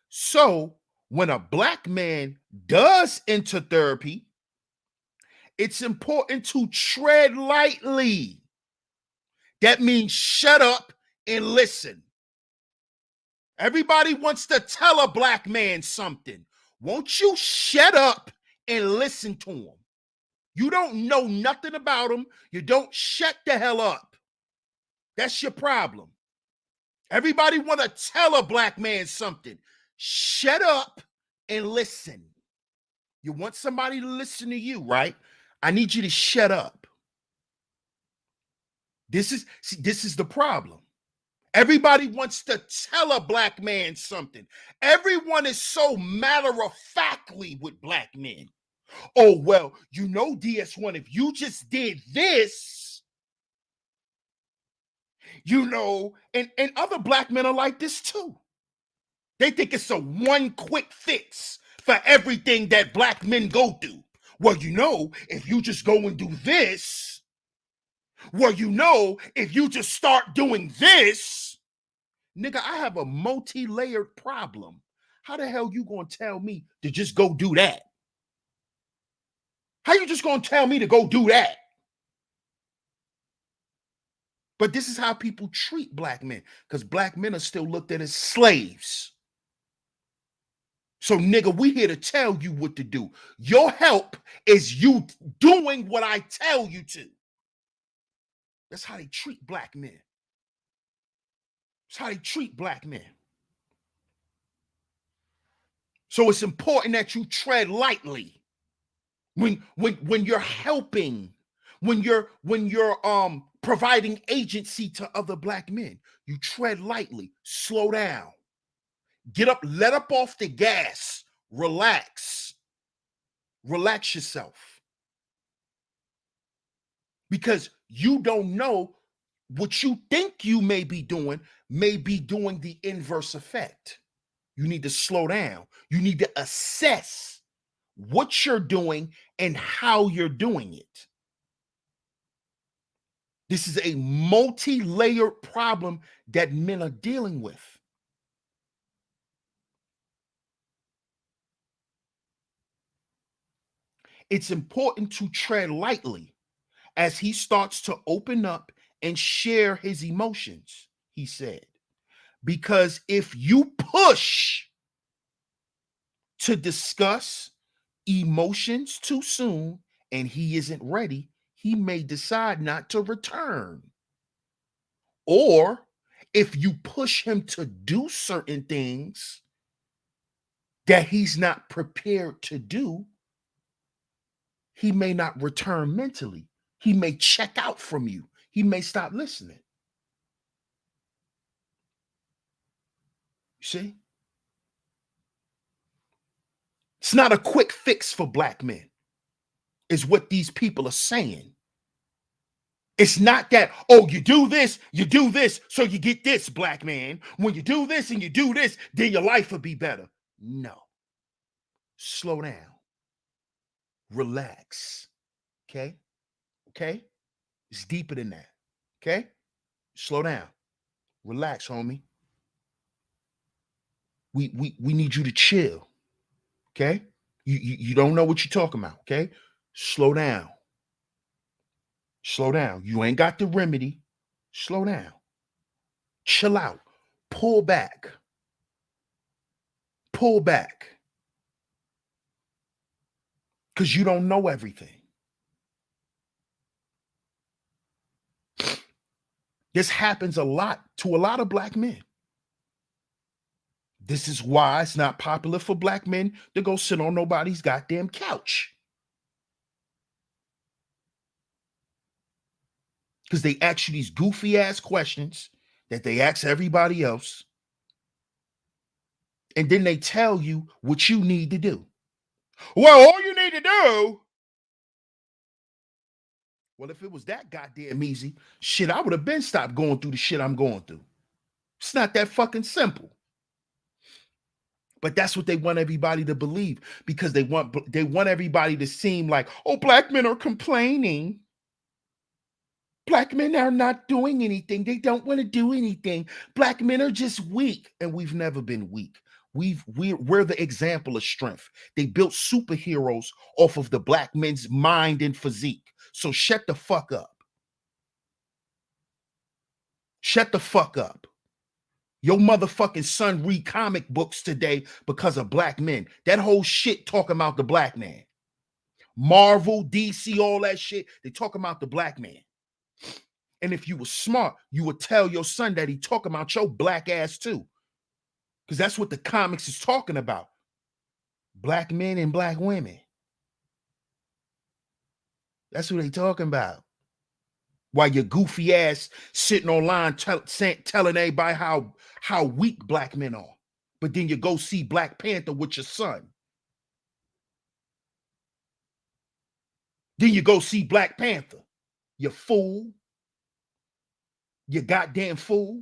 So, when a black man does enter therapy, it's important to tread lightly. That means shut up and listen. Everybody wants to tell a black man something. Won't you shut up and listen to him? You don't know nothing about him. You don't shut the hell up. That's your problem. Everybody want to tell a black man something. Shut up and listen. You want somebody to listen to you, right? I need you to shut up. This is the problem. Everybody wants to tell a black man something. Everyone is so matter-of-factly with black men. Oh, well, you know, DS1, if you just did this, you know, and other black men are like this too. They think it's a one quick fix for everything that black men go through. Well, you know, if you just go and do this, well, you know, if you just start doing this, nigga, I have a multi-layered problem. How the hell you gonna tell me to just go do that? How you just gonna tell me to go do that? But this is how people treat black men, because black men are still looked at as slaves. So, nigga, we here to tell you what to do. Your help is you doing what I tell you to. That's how they treat black men. That's how they treat black men. So it's important that you tread lightly when you're helping, when you're providing agency to other black men. You tread lightly, slow down, get up, let up off the gas, relax yourself, because you don't know what you think you may be doing the inverse effect. You need to slow down. You need to assess what you're doing and how you're doing it. This is a multi-layered problem that men are dealing with. It's important to tread lightly as he starts to open up and share his emotions, he said. Because if you push to discuss emotions too soon and he isn't ready, he may decide not to return. Or if you push him to do certain things that he's not prepared to do, he may not return mentally. He may check out from you. He may stop listening. You see? It's not a quick fix for black men, is what these people are saying. It's not that, oh, you do this, so you get this, black man. When you do this and you do this, then your life will be better. No. Slow down. Relax. Okay? Okay? It's deeper than that. Okay? Slow down. Relax, homie. We need you to chill. Okay? You don't know what you're talking about. Okay? Slow down. Slow down. You ain't got the remedy. Slow down. Chill out. Pull back. Pull back. Because you don't know everything. This happens a lot to a lot of black men. This is why it's not popular for black men to go sit on nobody's goddamn couch. Because they ask you these goofy ass questions that they ask everybody else. And then they tell you what you need to do. Well, all you need to do. Well, if it was that goddamn easy, shit, I would have been stopped going through the shit I'm going through. It's not that fucking simple. But that's what they want everybody to believe, because they want everybody to seem like, oh, black men are complaining. Black men are not doing anything. They don't want to do anything. Black men are just weak. And we've never been weak. We're the example of strength. They built superheroes off of the black men's mind and physique. So shut the fuck up. Shut the fuck up. Your motherfucking son read comic books today because of black men. That whole shit talking about the black man. Marvel, DC, all that shit, they talking about the black man. And if you were smart, you would tell your son that he talking about your black ass too. Because that's what the comics is talking about. Black men and black women. That's what they talking about. While your goofy ass sitting online telling everybody how weak black men are. But then you go see Black Panther with your son. Then you go see Black Panther. You fool. You goddamn fool.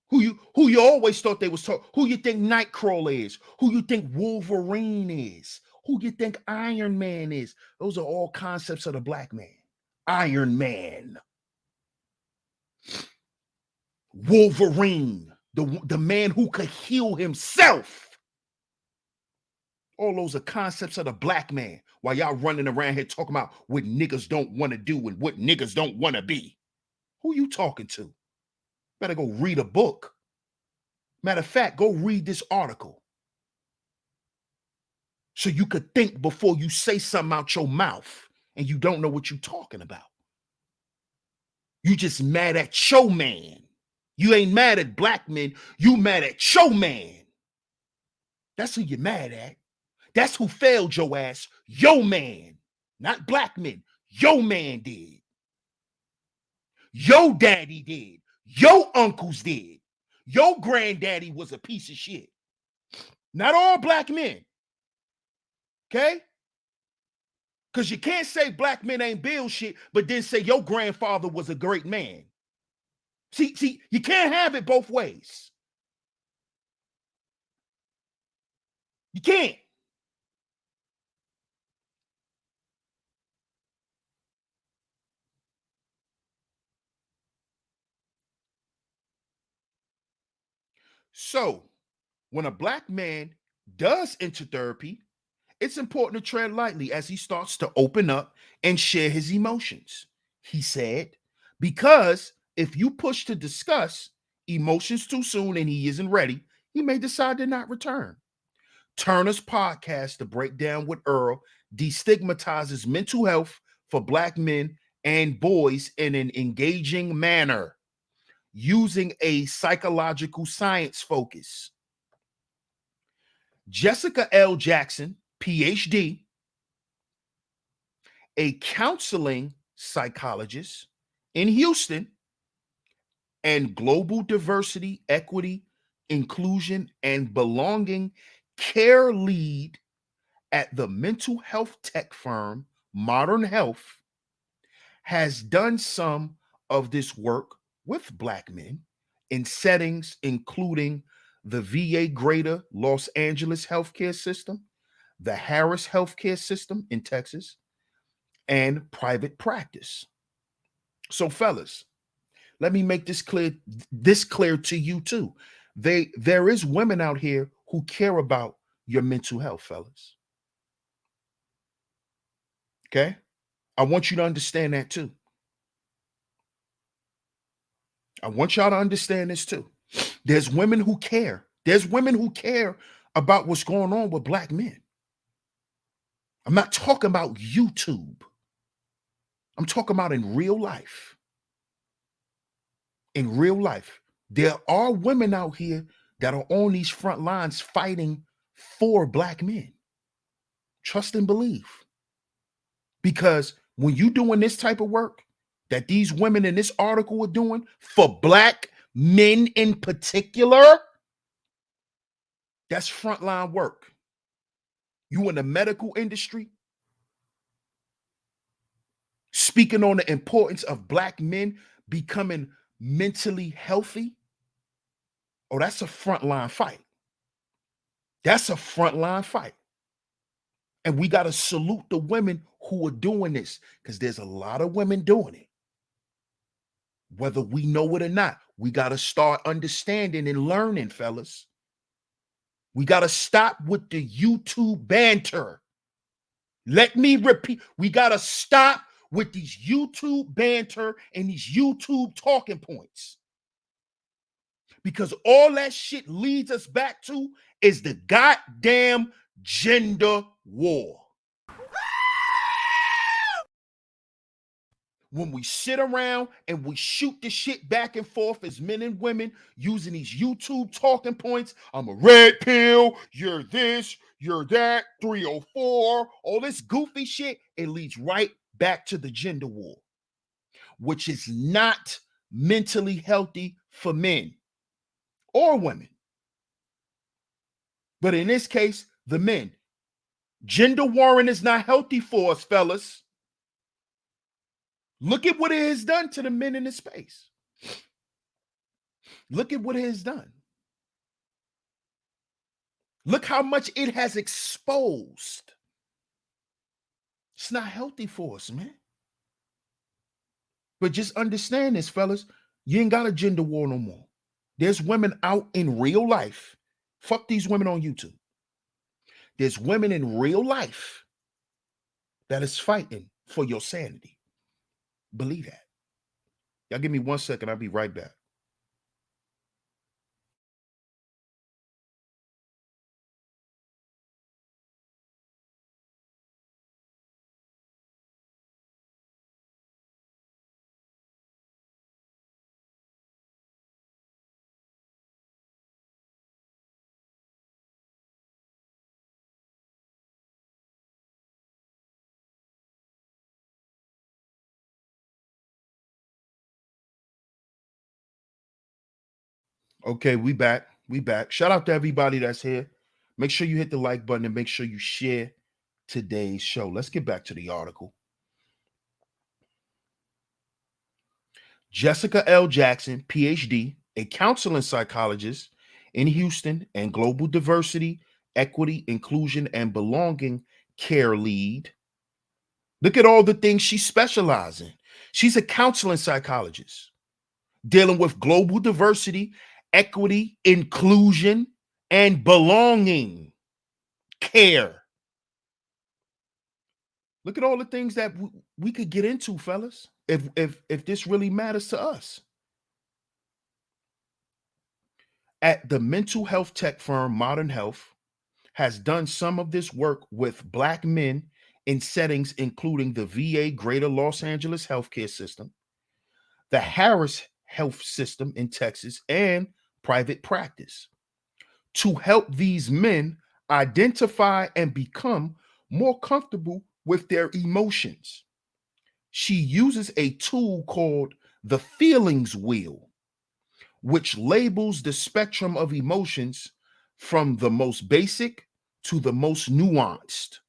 Who you always thought they was talking? Who you think Nightcrawler is? Who you think Wolverine is? Who you think Iron Man is? Those are all concepts of the black man. Iron Man. Wolverine. The man who could heal himself. All those are concepts of the black man. While y'all running around here talking about what niggas don't want to do and what niggas don't want to be. Who you talking to? Better go read a book. Matter of fact, go read this article. So you could think before you say something out your mouth and you don't know what you're talking about. You just mad at your man. You ain't mad at black men. You mad at your man. That's who you're mad at. That's who failed your ass. Your man. Not black men. Your man did. Your daddy did. Your uncles did. Your granddaddy was a piece of shit. Not all black men. Okay? Because you can't say black men ain't build shit, but then say your grandfather was a great man. See, you can't have it both ways. You can't. So, when a black man does enter therapy, it's important to tread lightly as he starts to open up and share his emotions. He said, because if you push to discuss emotions too soon and he isn't ready, he may decide to not return. Turner's podcast, The Breakdown with Earl, destigmatizes mental health for black men and boys in an engaging manner, using a psychological science focus. Jessica L. Jackson, PhD, a counseling psychologist in Houston and global diversity, equity, inclusion, and belonging care lead at the mental health tech firm Modern Health, has done some of this work with black men in settings including the VA Greater Los Angeles healthcare system, the Harris healthcare system in Texas, and private practice. So, fellas, let me make this clear to you too. There is women out here who care about your mental health, fellas. Okay? I want you to understand that too. I want y'all to understand this too. There's women who care. There's women who care about what's going on with black men. I'm not talking about YouTube. I'm talking about in real life. In real life, there are women out here that are on these front lines fighting for black men. Trust and believe. Because when you're doing this type of work that these women in this article are doing for black men in particular, that's frontline work. You in the medical industry, speaking on the importance of black men becoming mentally healthy. Oh, that's a frontline fight. That's a frontline fight. And we got to salute the women who are doing this because there's a lot of women doing it. Whether we know it or not, we got to start understanding and learning, fellas. We got to stop with the YouTube banter. Let me repeat, we got to stop with these YouTube banter and these YouTube talking points. Because all that shit leads us back to is the goddamn gender war. When we sit around and we shoot the shit back and forth as men and women using these YouTube talking points, I'm a red pill, you're this, you're that, 304, all this goofy shit, it leads right back to the gender war. which is not mentally healthy for men or women. But in this case, the men. Gender warring is not healthy for us, fellas. Look at what it has done to the men in this space. Look at what it has done. Look how much it has exposed. It's not healthy for us, man. But just understand this, fellas. You ain't got a gender war no more. There's women out in real life. Fuck these women on YouTube. There's women in real life that is fighting for your sanity. Believe that. Y'all give me 1 second. I'll be right back. Okay, we back. We back. Shout out to everybody that's here. Make sure you hit the like button and make sure you share today's show. Let's get back to the article. Jessica L. Jackson, PhD, a counseling psychologist in Houston and global diversity, equity, inclusion, and belonging care lead. Look at all the things she specializes in. She's a counseling psychologist dealing with global diversity, equity, inclusion, and belonging care. Look at all the things that we could get into, fellas, if this really matters to us. At the mental health tech firm Modern Health has done some of this work with Black men in settings including the VA Greater Los Angeles healthcare system, the Harris Health System in Texas, and private practice to help these men identify and become more comfortable with their emotions. She uses a tool called the feelings wheel, which labels the spectrum of emotions from the most basic to the most nuanced.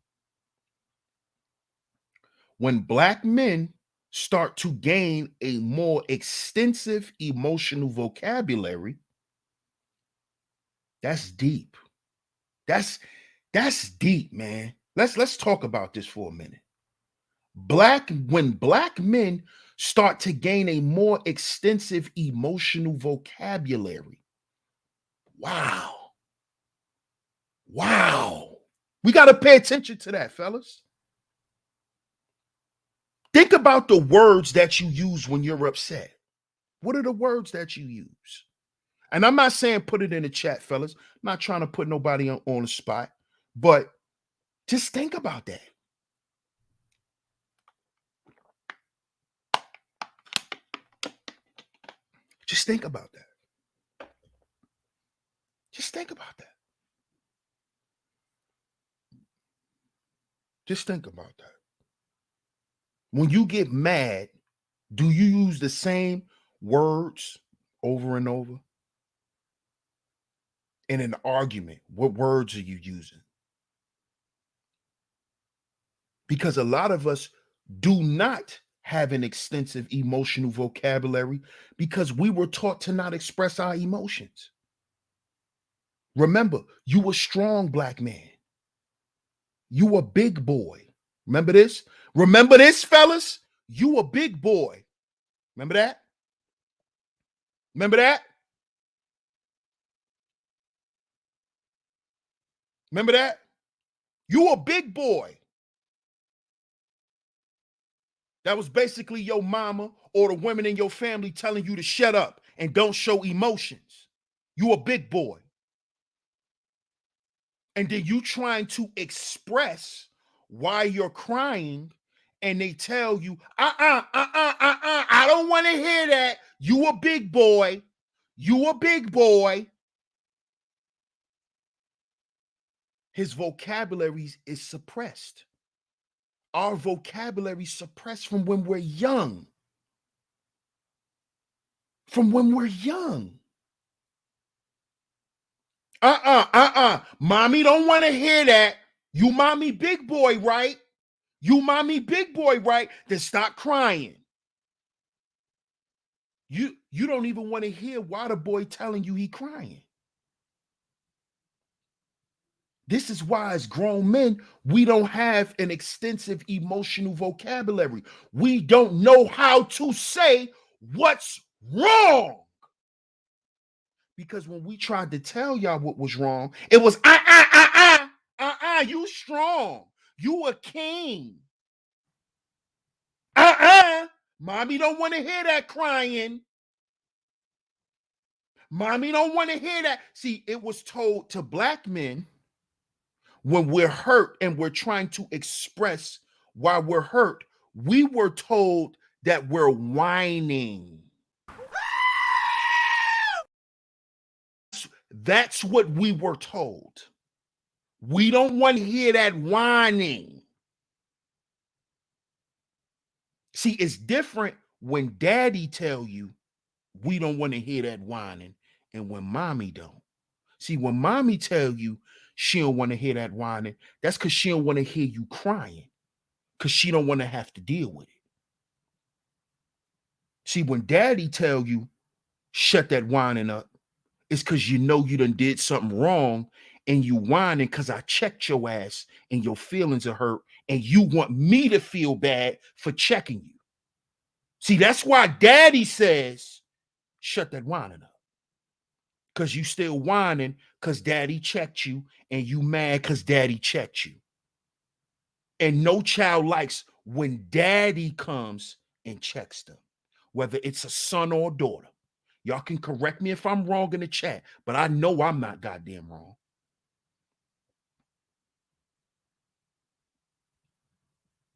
When Black men start to gain a more extensive emotional vocabulary, that's deep. That's deep, man. Let's talk about this for a minute. When Black men start to gain a more extensive emotional vocabulary. Wow. We got to pay attention to that, fellas. Think about the words that you use when you're upset. What are the words that you use? And I'm not saying put it in the chat, fellas. I'm not trying to put nobody on the spot, but just think about that. Just think about that. Just think about that. Just think about that. When you get mad, do you use the same words over and over? In an argument, what words are you using? Because a lot of us do not have an extensive emotional vocabulary because we were taught to not express our emotions. Remember, you a strong Black man. You a big boy. Remember this? Remember this, fellas? You a big boy. Remember that? Remember that? Remember that? You a big boy. That was basically your mama or the women in your family telling you to shut up and don't show emotions. You a big boy. And then you trying to express why you're crying, and they tell you, I don't want to hear that. You a big boy. You a big boy. His vocabulary is suppressed. Our vocabulary suppressed from when we're young. from when we're young. Mommy don't want to hear that. You mommy big boy, right? You mommy big boy, right? Then stop crying. You don't even want to hear why the boy telling you he crying. This is why, as grown men, we don't have an extensive emotional vocabulary. We don't know how to say what's wrong. Because when we tried to tell y'all what was wrong, it was you strong. You a king. Mommy don't want to hear that crying. Mommy don't want to hear that. See, it was told to black men when we're hurt and we're trying to express why we're hurt. We were told that we're whining. That's what we were told. We don't want to hear that whining. See, it's different when daddy tell you we don't want to hear that whining and when mommy don't. See, when mommy tell you she don't want to hear that whining, that's because she don't want to hear you crying because she don't want to have to deal with it. See, when daddy tell you shut that whining up, it's because you know you done did something wrong and you whining because I checked your ass and your feelings are hurt and you want me to feel bad for checking you. See, that's why daddy says shut that whining up. Because you still whining because daddy checked you and you mad because daddy checked you. And no child likes when daddy comes and checks them, whether it's a son or a daughter. Y'all can correct me if I'm wrong in the chat, but I know I'm not goddamn wrong.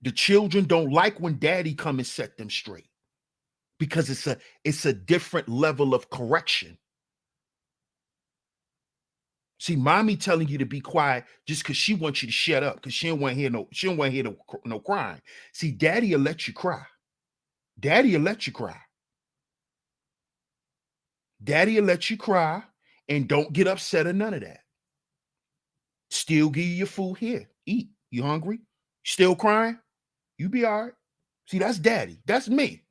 The children don't like when daddy come and set them straight because it's a different level of correction. See, mommy telling you to be quiet just because she wants you to shut up because she don't want to hear no crying. See, daddy will let you cry. Daddy will let you cry. Daddy will let you cry and don't get upset or none of that. Still give you your food here. Eat. You hungry? Still crying? You be all right. See, that's daddy. That's me.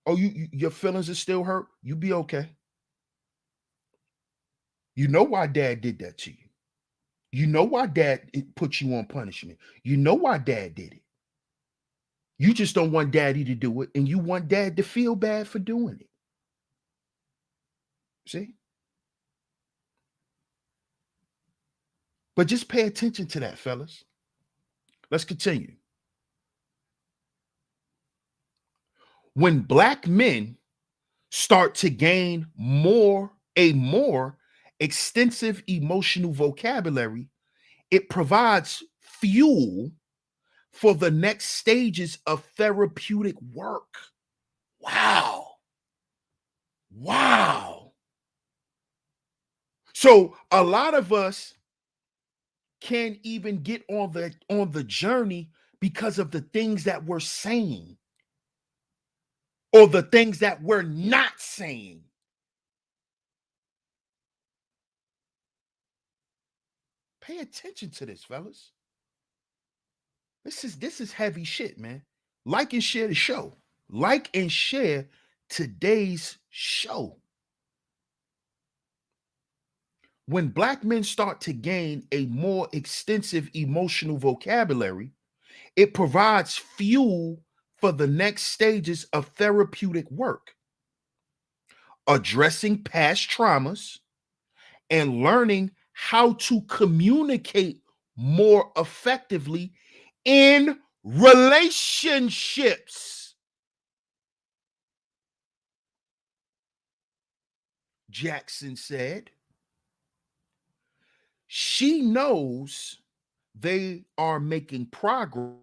Oh, your feelings are still hurt? You be okay. You know why dad did that to you. You know why dad put you on punishment. You know why dad did it. You just don't want daddy to do it, and you want dad to feel bad for doing it. See? But just pay attention to that, fellas. Let's continue. When black men start to gain a more extensive emotional vocabulary, it provides fuel for the next stages of therapeutic work. Wow. Wow. So a lot of us can't even get on the journey because of the things that we're saying or the things that we're not saying. Pay attention to this, fellas. This is heavy shit, man. Like and share the show. Like and share today's show. When black men start to gain a more extensive emotional vocabulary, it provides fuel for the next stages of therapeutic work, addressing past traumas and learning how to communicate more effectively in relationships. Jackson said, she knows they are making progress.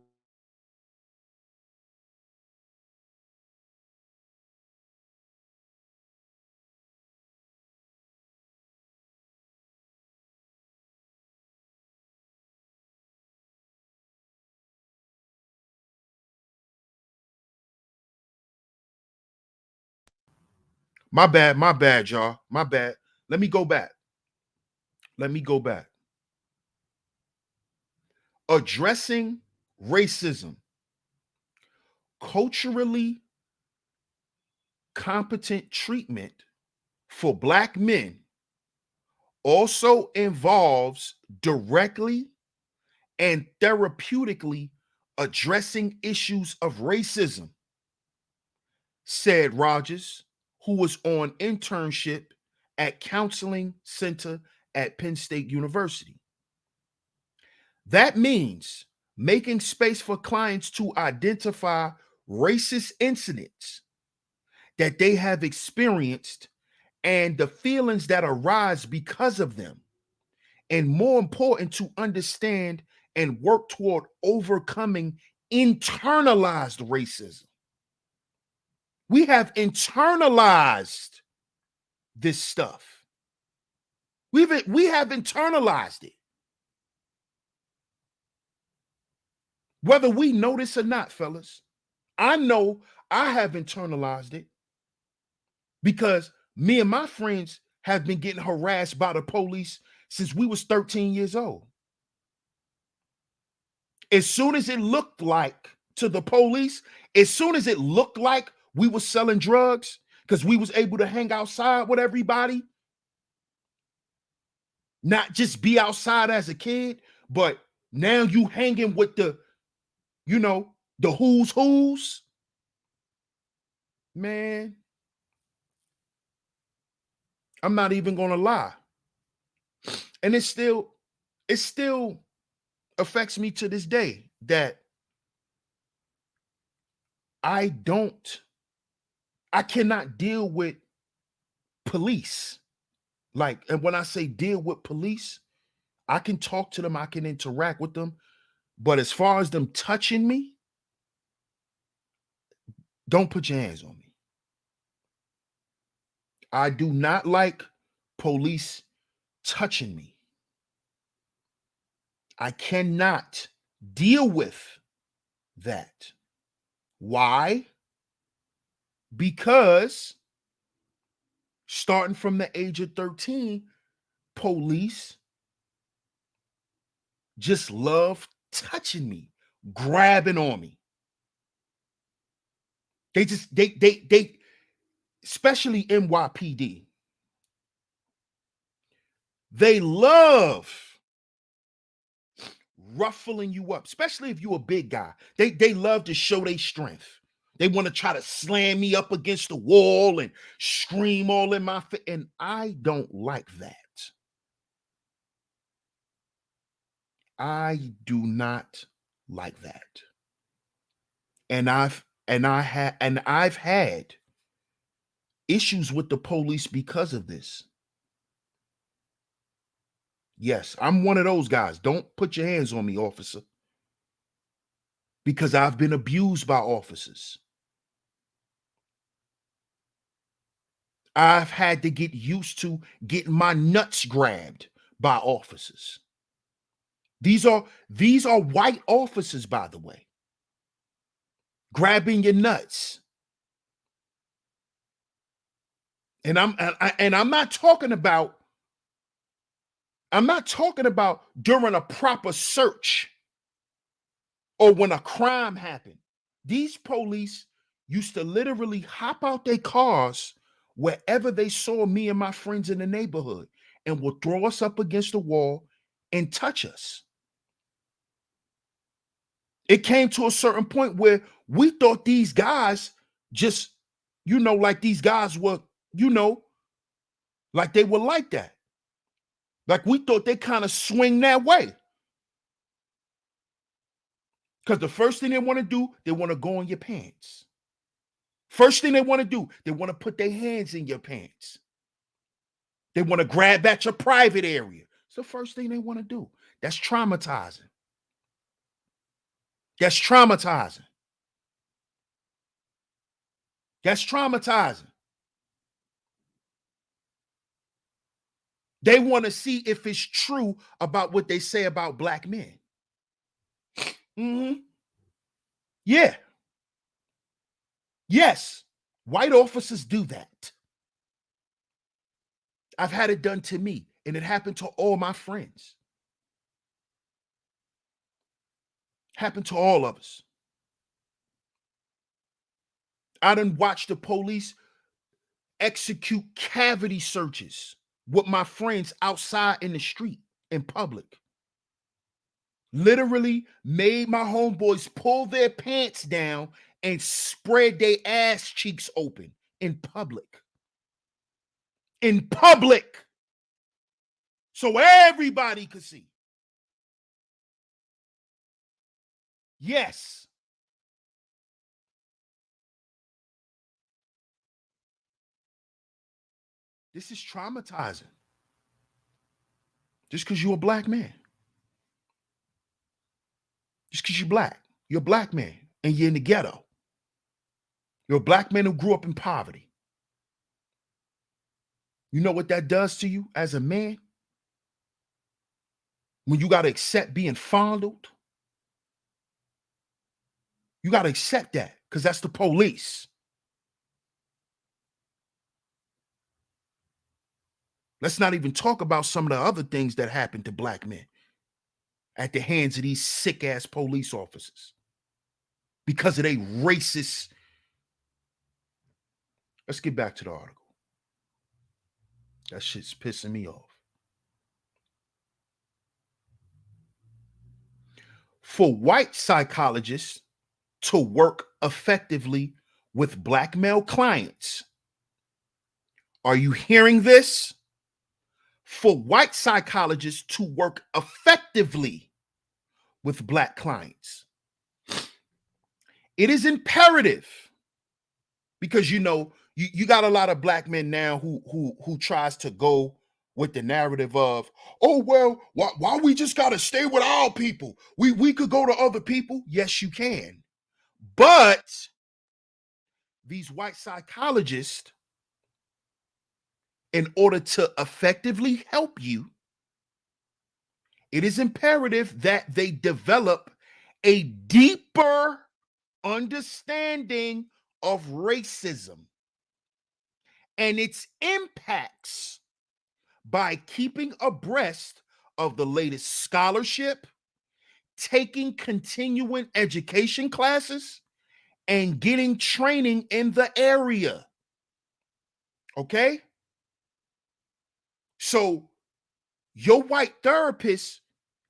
My bad, y'all. My bad. Let me go back. Let me go back. Addressing racism, culturally competent treatment for Black men also involves directly and therapeutically addressing issues of racism, said Rogers, who was on internship at Counseling Center at Penn State University. That means making space for clients to identify racist incidents that they have experienced and the feelings that arise because of them. And more important, to understand and work toward overcoming internalized racism. We have internalized this stuff. We have internalized it. Whether we know this or not, fellas, I know I have internalized it because me and my friends have been getting harassed by the police since we was 13 years old. As soon as it looked like to the police, as soon as it looked like we were selling drugs because we was able to hang outside with everybody, not just be outside as a kid, but now you hanging with the, the who's, man, I'm not even gonna lie. And it still affects me to this day that I cannot deal with police. Like, and when I say deal with police, I can talk to them, I can interact with them, but as far as them touching me, don't put your hands on me. I do not like police touching me. I cannot deal with that. Why? Because starting from the age of 13, police just love touching me, grabbing on me. They especially NYPD, they love ruffling you up, especially if you're a big guy. They love to show their strength. They want to try to slam me up against the wall and scream all in my face. And I don't like that. I do not like that. And I've had issues with the police because of this. Yes, I'm one of those guys. Don't put your hands on me, officer. Because I've been abused by officers. I've had to get used to getting my nuts grabbed by officers. These are white officers, by the way, grabbing your nuts. And I'm not talking about during a proper search or when a crime happened. These police used to literally hop out their cars wherever they saw me and my friends in the neighborhood and would throw us up against the wall and touch us. It came to a certain point where we thought these guys just, like these guys were, like they were like that. Like we thought they kind of swing that way. Because the first thing they want to do, they want to go in your pants. First thing they want to do, they want to put their hands in your pants. They want to grab at your private area. It's the first thing they want to do. That's traumatizing. That's traumatizing. That's traumatizing. They want to see if it's true about what they say about Black men. Mm-hmm. Yeah. Yes. White officers do that. I've had it done to me, and it happened to all my friends. Happened to all of us. I done watched the police execute cavity searches with my friends outside in the street in public. Literally made my homeboys pull their pants down and spread their ass cheeks open in public. In public. So everybody could see. Yes. This is traumatizing. Just because you're a black man. Just because you're black. You're a black man and you're in the ghetto. You're a black man who grew up in poverty. You know what that does to you as a man? When you got to accept being fondled, you got to accept that because that's the police. Let's not even talk about some of the other things that happen to black men at the hands of these sick-ass police officers because of they racist. Let's get back to the article. That shit's pissing me off. For white psychologists to work effectively with black male clients. Are you hearing this? For white psychologists to work effectively with black clients. It is imperative because you got a lot of black men now who tries to go with the narrative of, oh, well, why we just got to stay with our people? We could go to other people. Yes, you can. But these white psychologists, in order to effectively help you, it is imperative that they develop a deeper understanding of racism and its impacts by keeping abreast of the latest scholarship, taking continuing education classes, and getting training in the area. Okay? So your white therapist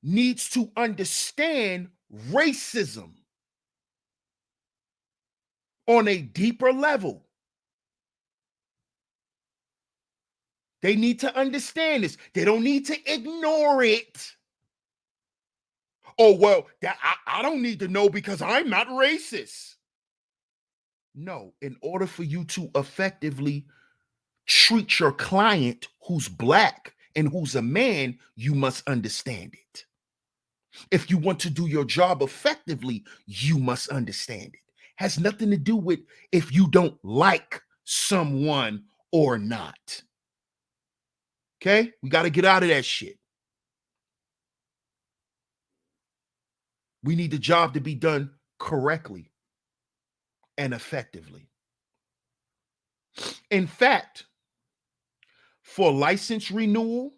needs to understand racism on a deeper level. They need to understand this. They don't need to ignore it. Oh, well, I don't need to know because I'm not racist. No, in order for you to effectively treat your client who's black and who's a man, you must understand it. If you want to do your job effectively, you must understand it. Has nothing to do with if you don't like someone or not. Okay? We got to get out of that shit. We need the job to be done correctly and effectively. In fact, for license renewal,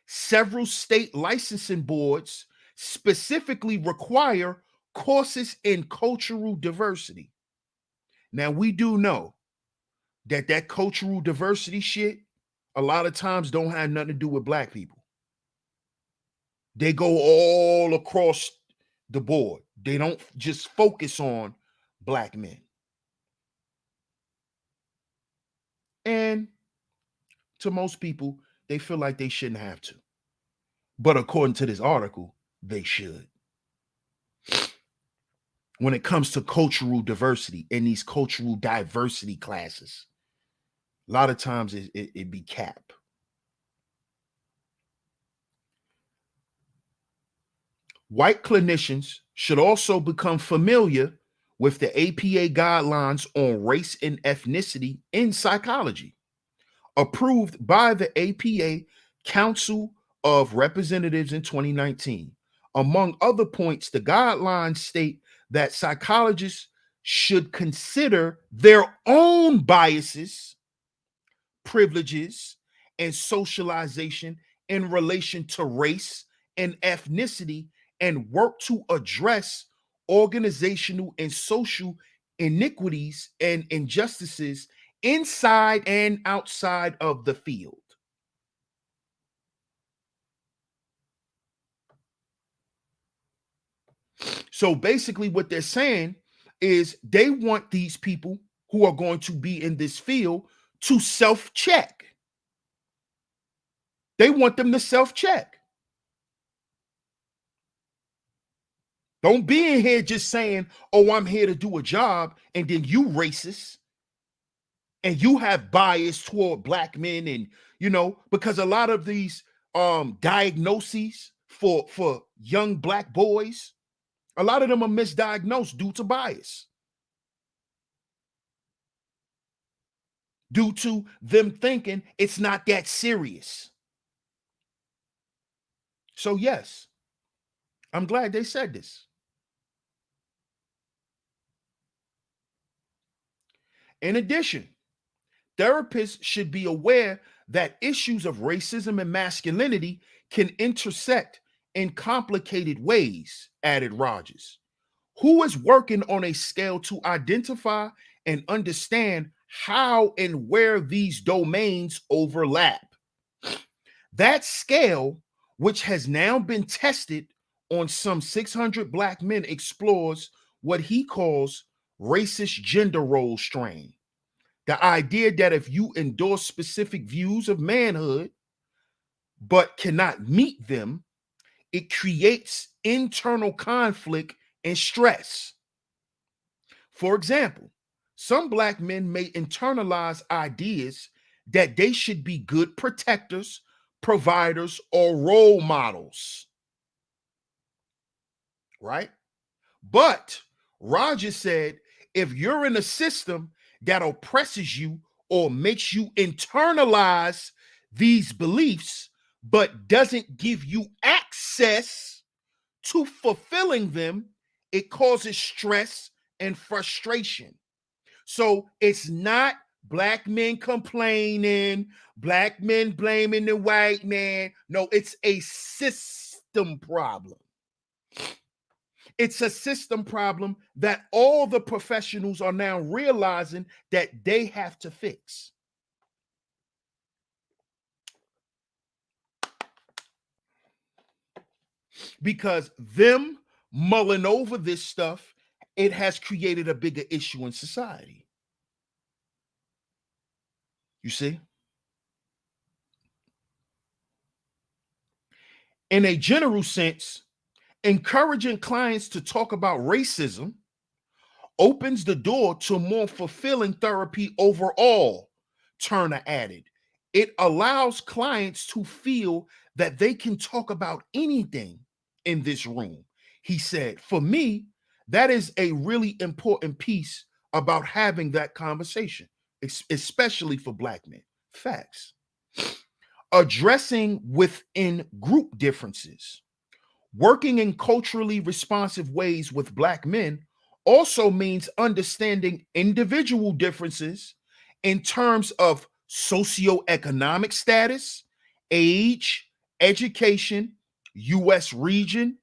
several state licensing boards specifically require courses in cultural diversity. Now, we do know that cultural diversity shit a lot of times don't have nothing to do with black people. They go all across the board. They don't just focus on black men. And to most people, they feel like they shouldn't have to. But according to this article, they should. When it comes to cultural diversity in these cultural diversity classes, a lot of times it be cap. White clinicians should also become familiar with the APA guidelines on race and ethnicity in psychology, approved by the APA Council of Representatives in 2019. Among other points, the guidelines state that psychologists should consider their own biases, privileges, and socialization in relation to race and ethnicity and work to address organizational and social iniquities and injustices inside and outside of the field. So basically, what they're saying is they want these people who are going to be in this field to self check. They want them to self check. Don't be in here just saying, oh, I'm here to do a job, and then you racist and you have bias toward black men, and because a lot of these diagnoses for young black boys, a lot of them are misdiagnosed due to bias, due to them thinking it's not that serious. So yes, I'm glad they said this. In addition, therapists should be aware that issues of racism and masculinity can intersect in complicated ways, added Rogers, who is working on a scale to identify and understand how and where these domains overlap. That scale, which has now been tested on some 600 black men, explores what he calls racist gender role strain. The idea that if you endorse specific views of manhood but cannot meet them, it creates internal conflict and stress. For example, some black men may internalize ideas that they should be good protectors, providers, or role models, right? But Roger said if you're in a system that oppresses you or makes you internalize these beliefs, but doesn't give you access to fulfilling them, it causes stress and frustration. So it's not black men complaining, black men blaming the white man. No, it's a system problem. It's a system problem that all the professionals are now realizing that they have to fix. Because them mulling over this stuff, it has created a bigger issue in society. You see? In a general sense, encouraging clients to talk about racism opens the door to more fulfilling therapy overall, Turner added. It allows clients to feel that they can talk about anything in this room. He said, for me, that is a really important piece about having that conversation, especially for black men. Facts. Addressing within group differences. Working in culturally responsive ways with black men also means understanding individual differences in terms of socioeconomic status, age, education, US region,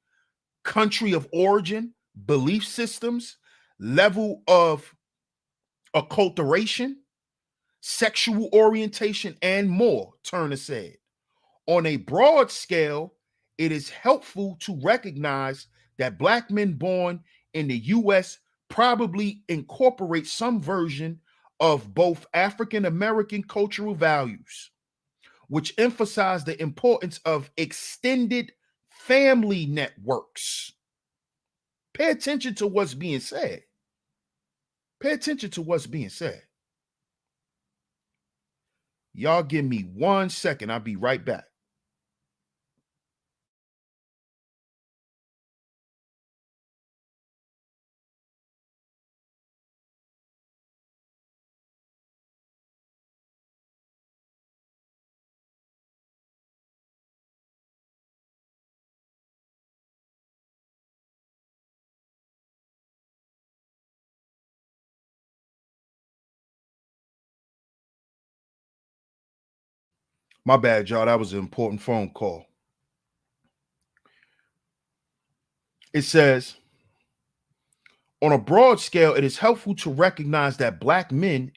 country of origin, belief systems, level of acculturation, sexual orientation, and more, Turner said. On a broad scale, it is helpful to recognize that black men born in the US probably incorporate some version of both African American cultural values, which emphasize the importance of extended family networks. Pay attention to what's being said. Pay attention to what's being said. Y'all give me 1 second. I'll be right back. My bad, y'all. That was an important phone call. It says, on a broad scale, it is helpful to recognize that black men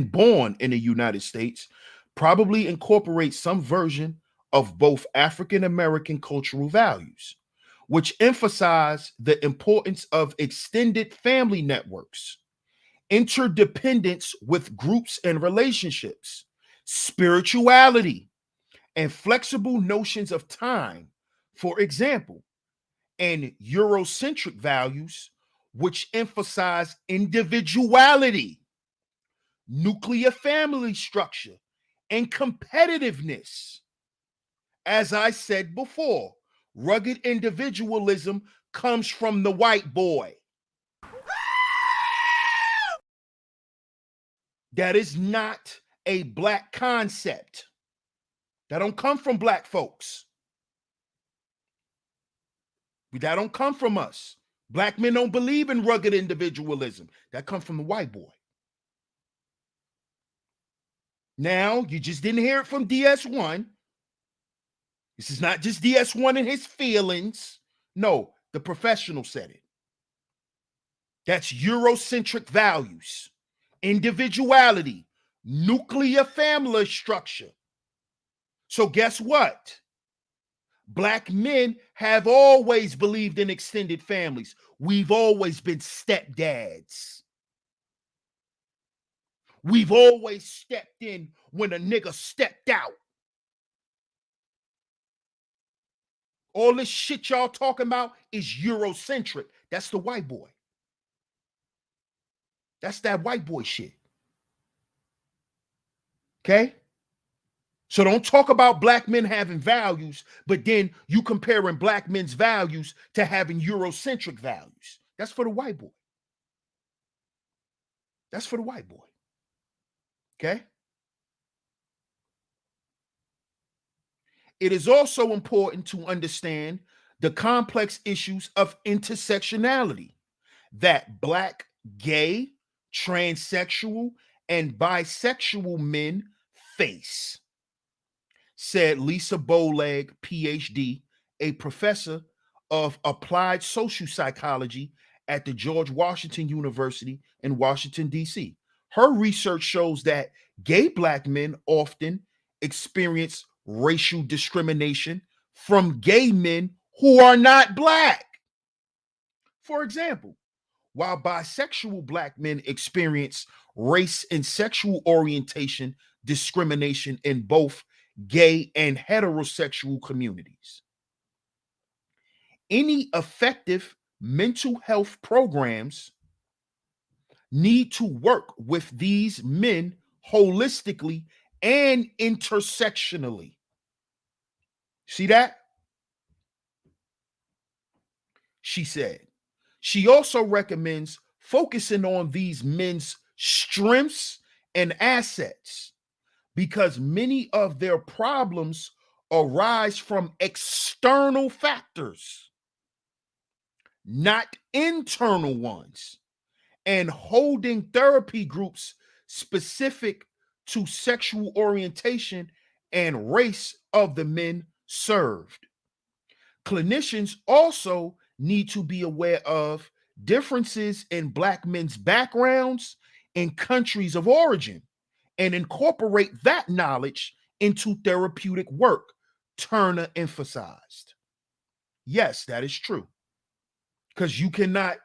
born in the United States probably incorporate some version of both African American cultural values, which emphasize the importance of extended family networks, interdependence with groups and relationships, spirituality, and flexible notions of time. For example, and Eurocentric values, which emphasize individuality, nuclear family structure, and competitiveness. As I said before, rugged individualism comes from the white boy. That is not a black concept. That don't come from black folks. That don't come from us. Black men don't believe in rugged individualism. That comes from the white boy. Now, you just didn't hear it from DS1. This is not just DS1 and his feelings. No, the professional said it. That's Eurocentric values, individuality, nuclear family structure. So guess what? Black men have always believed in extended families. We've always been stepdads. We've always stepped in when a nigga stepped out. All this shit y'all talking about is Eurocentric. That's the white boy. That's that white boy shit. Okay? So don't talk about black men having values, but then you comparing black men's values to having Eurocentric values. That's for the white boy. That's for the white boy. Okay? It is also important to understand the complex issues of intersectionality that black, gay, transsexual, and bisexual men face, said Lisa Bowleg, PhD, a professor of applied social psychology at the George Washington University in Washington, D.C. Her research shows that gay black men often experience racial discrimination from gay men who are not black. For example, while bisexual black men experience race and sexual orientation discrimination in both gay and heterosexual communities. Any effective mental health programs need to work with these men holistically and intersectionally. See that? She said. She also recommends focusing on these men's strengths and assets because many of their problems arise from external factors, not internal ones, and holding therapy groups specific to sexual orientation and race of the men served. Clinicians also need to be aware of differences in black men's backgrounds and countries of origin and incorporate that knowledge into therapeutic work, Turner emphasized. Yes, that is true. Because you cannot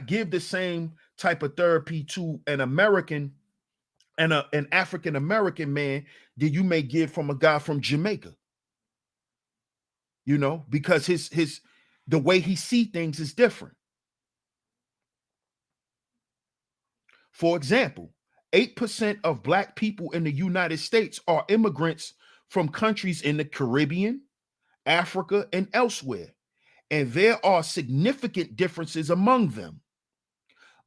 give the same type of therapy to an American and an African American man that you may give from a guy from Jamaica. You know, because his the way he see things is different. For example, 8% of black people in the United States are immigrants from countries in the Caribbean, Africa, and elsewhere. And there are significant differences among them.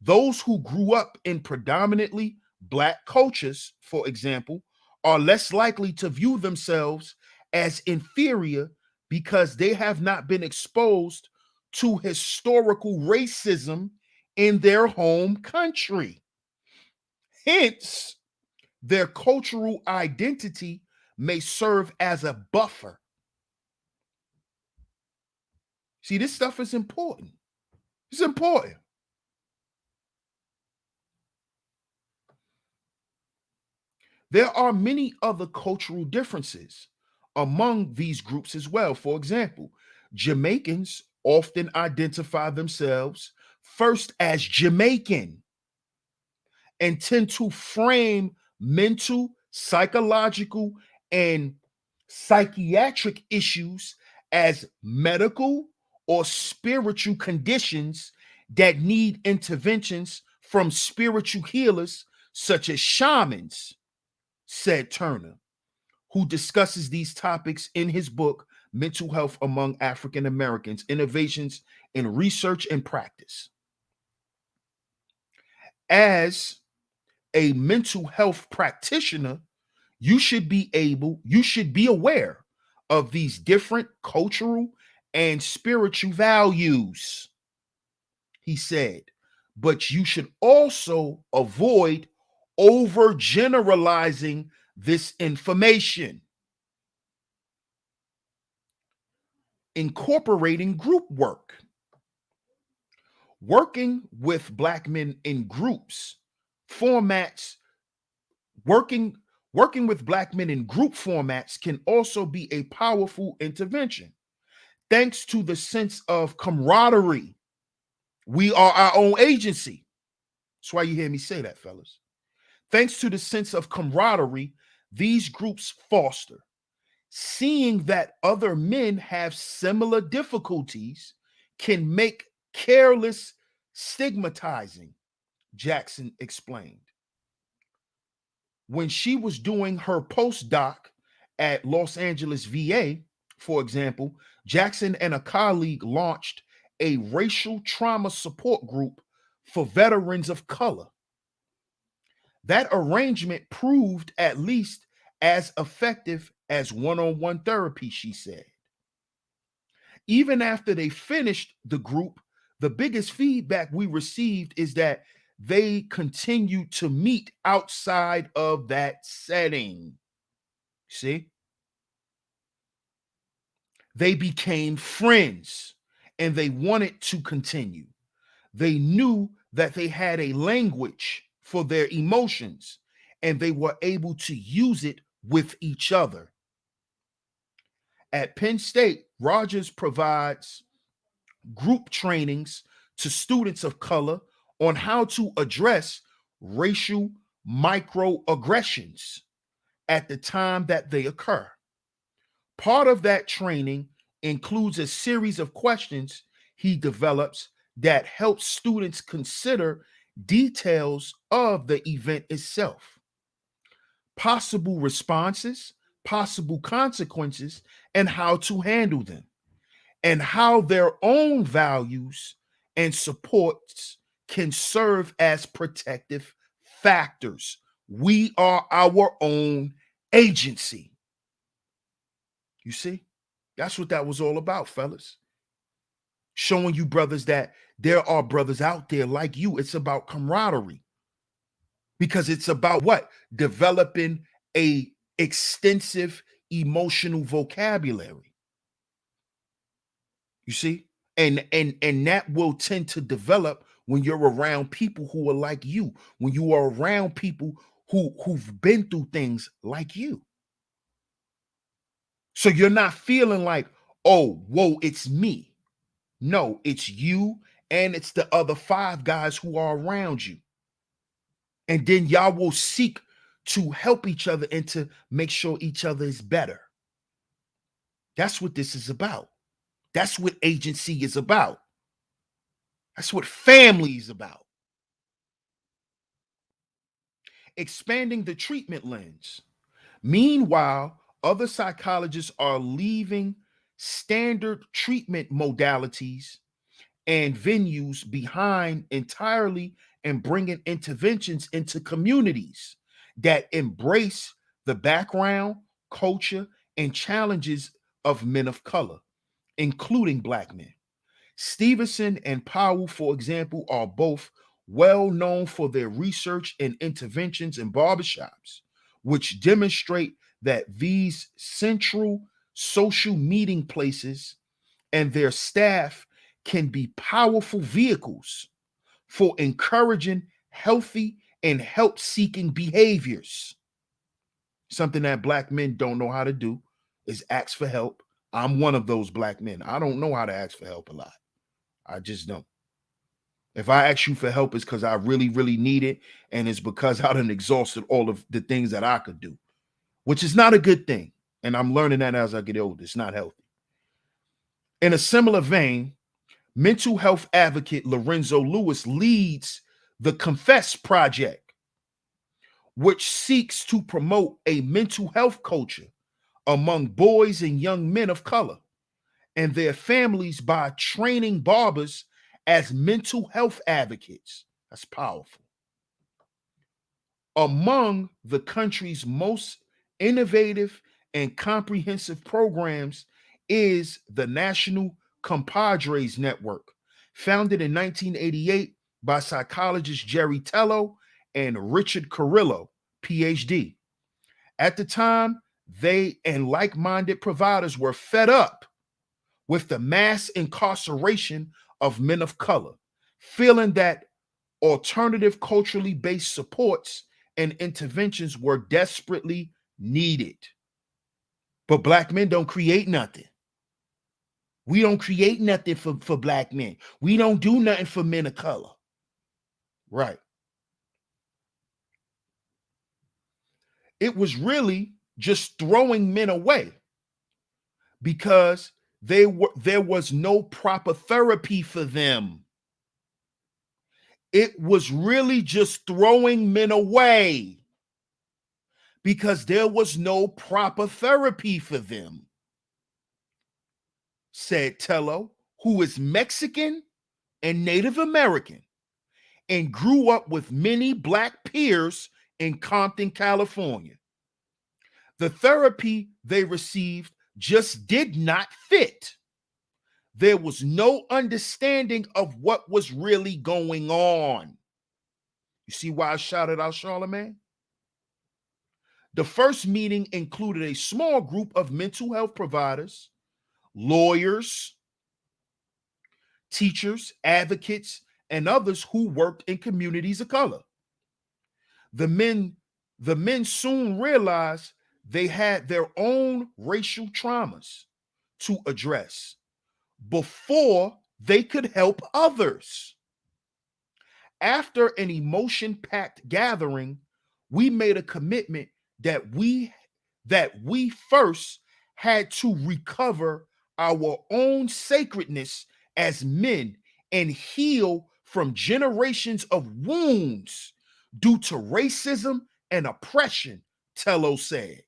Those who grew up in predominantly black cultures, for example, are less likely to view themselves as inferior because they have not been exposed to historical racism in their home country. Hence, Their cultural identity may serve as a buffer. See, this stuff is important. It's important. There are many other cultural differences among these groups as well. For example, Jamaicans often identify themselves first as Jamaican and tend to frame mental, psychological, and psychiatric issues as medical or spiritual conditions that need interventions from spiritual healers such as shamans, said Turner, who discusses these topics in his book, Mental Health Among African Americans, Innovations in Research and Practice. As a mental health practitioner, you should be aware of these different cultural and spiritual values, he said, but you should also avoid overgeneralizing this information. Incorporating group work. Working with Black men in groups formats, working with Black men in group formats can also be a powerful intervention. Thanks to the sense of camaraderie, we are our own agency. That's why you hear me say that, fellas. Thanks to the sense of camaraderie these groups foster, seeing that other men have similar difficulties can make careless stigmatizing, Jackson explained. When she was doing her postdoc at Los Angeles VA, for example, Jackson and a colleague launched a racial trauma support group for veterans of color. That arrangement proved at least as effective as one-on-one therapy, she said. Even after they finished the group, the biggest feedback we received is that they continue to meet outside of that setting. See? They became friends and they wanted to continue. They knew that they had a language for their emotions and they were able to use it with each other. At Penn State, Rogers provides group trainings to students of color on how to address racial microaggressions at the time that they occur. Part of that training includes a series of questions he develops that helps students consider details of the event itself, possible responses, possible consequences, and how to handle them, and how their own values and supports can serve as protective factors. We are our own agency. You see, that's what that was all about, fellas. Showing you brothers that there are brothers out there like you. It's about camaraderie. Because it's about what? Developing a extensive emotional vocabulary. You see? And that will tend to develop when you're around people who are like you, when you are around people who've been through things like you. So you're not feeling like, oh, whoa, it's me. No, it's you and it's the other 5 guys who are around you. And then y'all will seek to help each other and to make sure each other is better. That's what this is about. That's what agency is about. That's what family is about. Expanding the treatment lens. Meanwhile, other psychologists are leaving standard treatment modalities and venues behind entirely and bringing interventions into communities that embrace the background, culture, and challenges of men of color, including Black men. Stevenson and Powell, for example, are both well known for their research and interventions in barbershops, which demonstrate that these central social meeting places and their staff can be powerful vehicles for encouraging healthy and help seeking behaviors. Something that black men don't know how to do is ask for help. I'm one of those black men. I don't know how to ask for help a lot. I just don't. If I ask you for help, it's because I really, really need it. And it's because I done exhausted all of the things that I could do, which is not a good thing. And I'm learning that as I get older. It's not healthy. In a similar vein, mental health advocate Lorenzo Lewis leads the Confess Project, which seeks to promote a mental health culture among boys and young men of color and their families by training barbers as mental health advocates. That's powerful. Among the country's most innovative and comprehensive programs is the National Compadres Network, founded in 1988 by psychologists Jerry Tello and Richard Carrillo, PhD. At the time, they and like-minded providers were fed up with the mass incarceration of men of color, feeling that alternative culturally based supports and interventions were desperately needed. But black men don't create nothing. We don't create nothing for black men. We don't do nothing for men of color. Right. It was really just throwing men away because there was no proper therapy for them. It was really just throwing men away because there was no proper therapy for them, said Tello, who is Mexican and Native American and grew up with many black peers in Compton, California. The therapy they received just did not fit. There was no understanding of what was really going on. You see why I shouted out Charlamagne? The first meeting included a small group of mental health providers, lawyers, teachers, advocates, and others who worked in communities of color. The men soon realized they had their own racial traumas to address before they could help others. After an emotion-packed gathering, we made a commitment that we first had to recover our own sacredness as men and heal from generations of wounds due to racism and oppression, Tello said.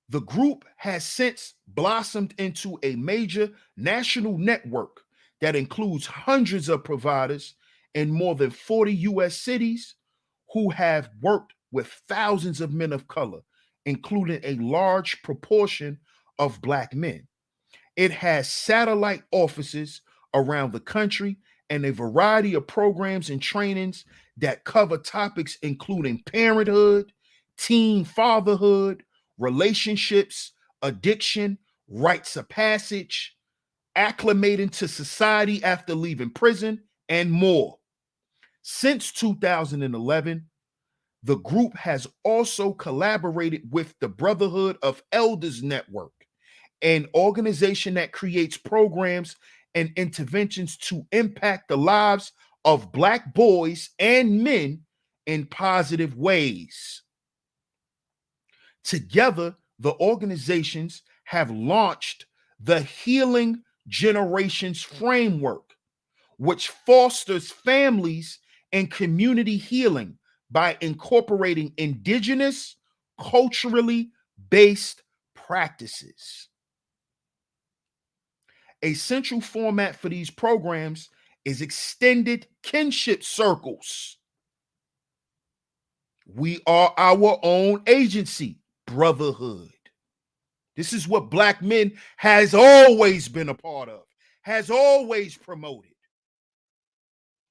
The group has since blossomed into a major national network that includes hundreds of providers in more than 40 US cities who have worked with thousands of men of color, including a large proportion of black men. It has satellite offices around the country and a variety of programs and trainings that cover topics including parenthood, teen fatherhood, relationships, addiction, rites of passage, acclimating to society after leaving prison, and more. Since 2011, the group has also collaborated with the Brotherhood of Elders Network, an organization that creates programs and interventions to impact the lives of Black boys and men in positive ways. Together, the organizations have launched the Healing Generations Framework, which fosters families and community healing by incorporating indigenous, culturally based practices. A central format for these programs is extended kinship circles. We are our own agency, brotherhood. This is what Black men has always been a part of, has always promoted.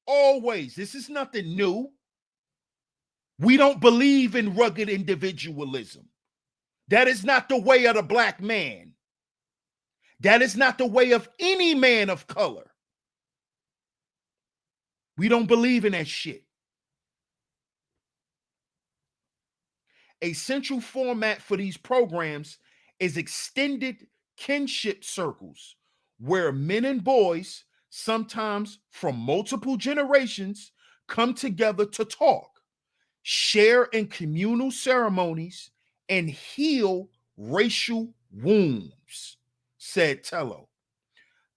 Always. This is nothing new. We don't believe in rugged individualism. That is not the way of the black man. That is not the way of any man of color. We don't believe in that shit. A central format for these programs is extended kinship circles, where men and boys, sometimes from multiple generations, come together to talk, share in communal ceremonies, and heal racial wounds, said Tello.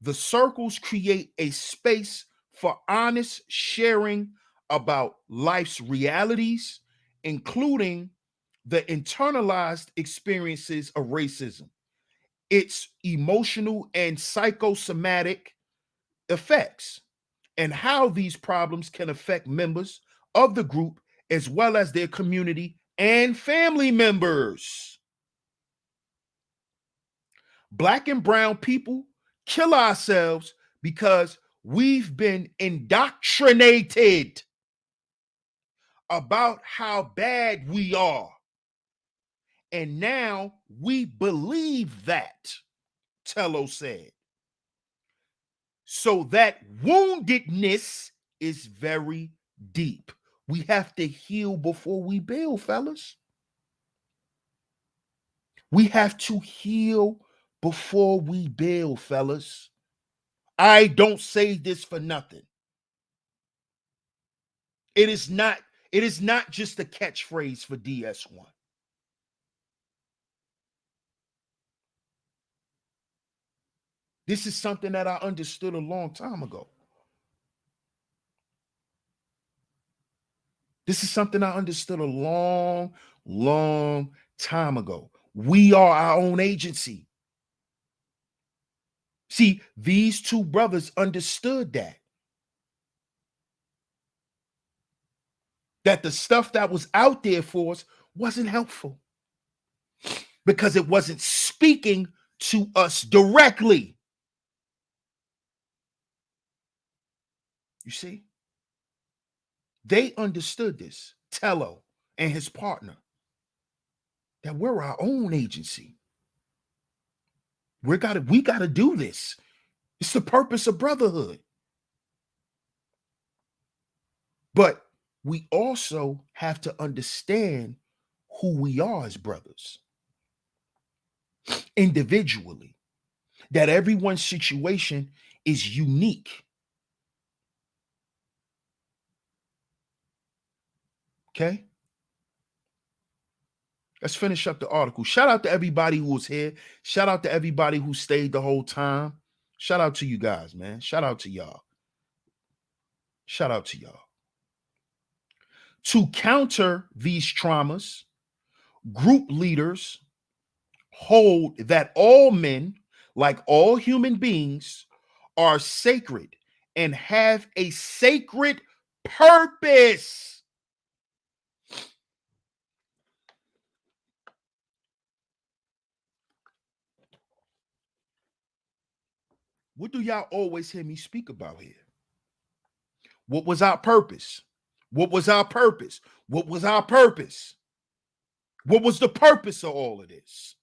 The circles create a space for honest sharing about life's realities, including the internalized experiences of racism, its emotional and psychosomatic effects, and how these problems can affect members of the group as well as their community and family members. Black and brown people kill ourselves because we've been indoctrinated about how bad we are. And now we believe that, Tello said. So that woundedness is very deep. We have to heal before we build, fellas. We have to heal before we build, fellas. I don't say this for nothing. It is not just a catchphrase for DS1. This is something that I understood a long time ago. This is something I understood a long, long time ago. We are our own agency. See, these two brothers understood that the stuff that was out there for us wasn't helpful because it wasn't speaking to us directly. You see? They understood this, Tello and his partner, that we're our own agency. We gotta do this. It's the purpose of brotherhood. But we also have to understand who we are as brothers individually, that everyone's situation is unique. Okay? Let's finish up the article. Shout out to everybody who was here. Shout out to everybody who stayed the whole time. Shout out to you guys, man. Shout out to y'all. Shout out to y'all. To counter these traumas, group leaders hold that all men, like all human beings, are sacred and have a sacred purpose. What do y'all always hear me speak about here? What was our purpose? What was our purpose? What was our purpose? What was the purpose of all of this?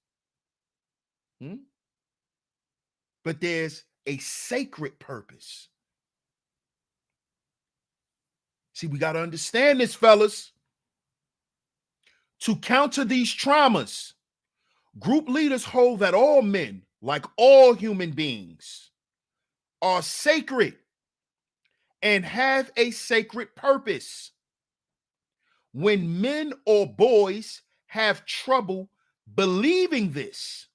But there's a sacred purpose. See, we got to understand this, fellas. To counter these traumas, group leaders hold that all men, like all human beings, are sacred and have a sacred purpose. When men or boys have trouble believing this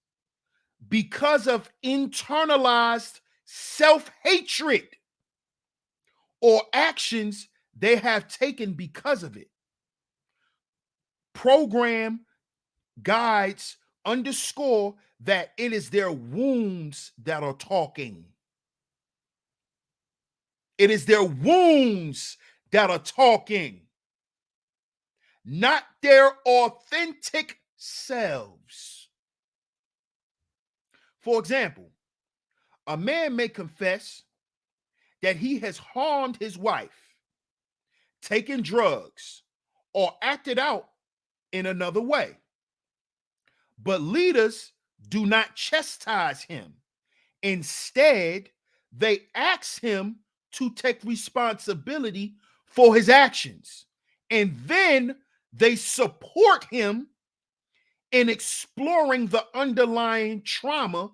because of internalized self-hatred or actions they have taken because of it, program guides underscore that it is their wounds that are talking. It is their wounds that are talking, not their authentic selves. For example, a man may confess that he has harmed his wife, taken drugs, or acted out in another way. But leaders do not chastise him. Instead, they ask him to take responsibility for his actions. And then they support him in exploring the underlying trauma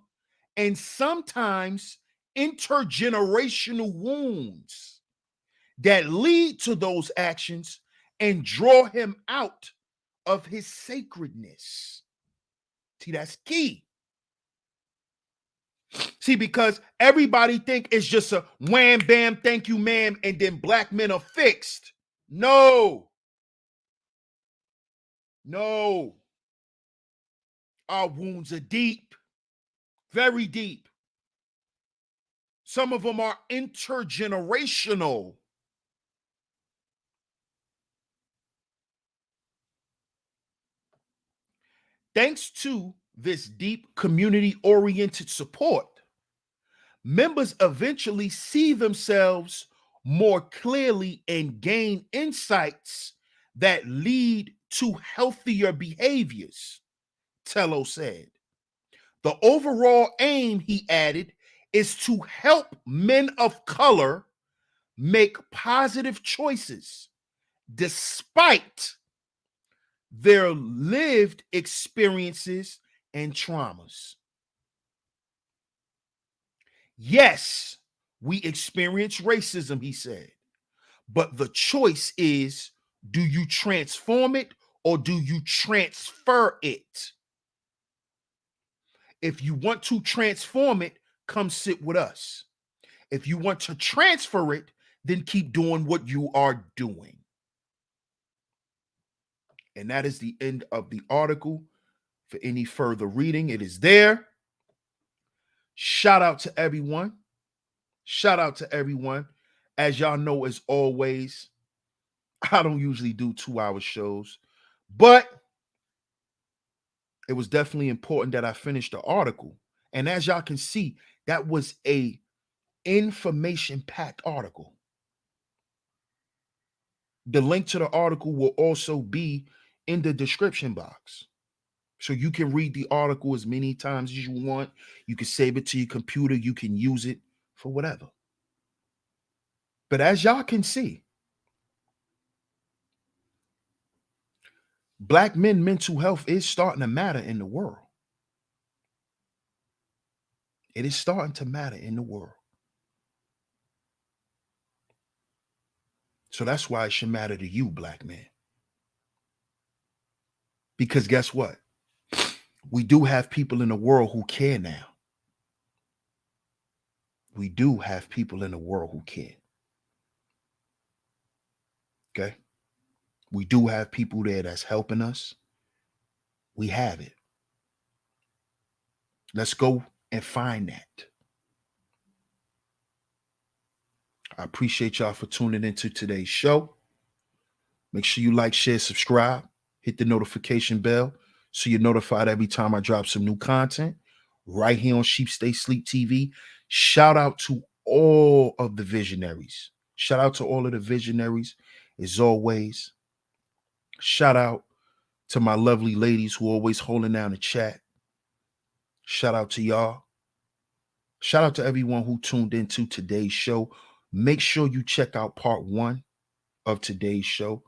and sometimes intergenerational wounds that lead to those actions and draw him out of his sacredness. See, that's key. See, because everybody think it's just a wham, bam, thank you, ma'am, and then black men are fixed. No. No. Our wounds are deep, very deep. Some of them are intergenerational. Thanks to this deep community-oriented support, members eventually see themselves more clearly and gain insights that lead to healthier behaviors, Tello said. The overall aim, he added, is to help men of color make positive choices despite their lived experiences and traumas. Yes, we experience racism, he said, but the choice is, do you transform it or do you transfer it? If you want to transform it, come sit with us. If you want to transfer it, then keep doing what you are doing. And that is the end of the article. For any further reading, it is there. Shout out to everyone. Shout out to everyone. As y'all know, as always, I don't usually do 2-hour shows, but it was definitely important that I finished the article. And as y'all can see, that was a information-packed article. The link to the article will also be in the description box. So you can read the article as many times as you want. You can save it to your computer. You can use it for whatever. But as y'all can see, black men mental health is starting to matter in the world. It is starting to matter in the world. So that's why it should matter to you, black men. Because guess what? We do have people in the world who care now. We do have people in the world who care. Okay? We do have people there that's helping us. We have it. Let's go and find that. I appreciate y'all for tuning into today's show. Make sure you like, share, subscribe, hit the notification bell so you're notified every time I drop some new content right here on Stay Sleep TV. Shout out to all of the visionaries. Shout out to all of the visionaries as always. Shout out to my lovely ladies who are always holding down the chat. Shout out to y'all. Shout out to everyone who tuned into today's show. Make sure you check out part 1 of today's show.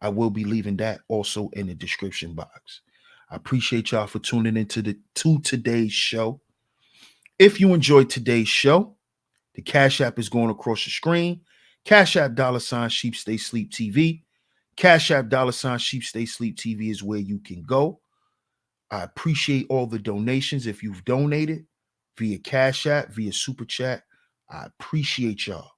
I will be leaving that also in the description box. I appreciate y'all for tuning into today's show. If you enjoyed today's show, the Cash App is going across the screen. Cash App $SheepStaySleepTV. Cash App $SheepStaySleepTV is where you can go. I appreciate all the donations. If you've donated via Cash App, via Super Chat, I appreciate y'all.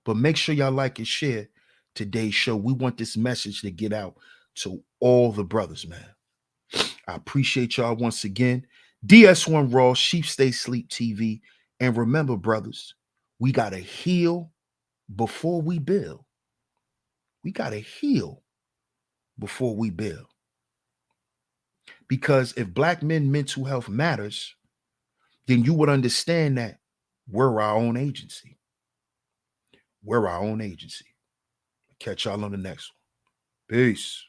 But make sure y'all like and share today's show. We want this message to get out to all the brothers, man. I appreciate y'all once again. DS1 Raw, Stay Sleep TV. And remember, brothers, we got to heal before we build. We got to heal before we build. Because if black men mental health matters, then you would understand that we're our own agency. We're our own agency. Catch y'all on the next one. Peace.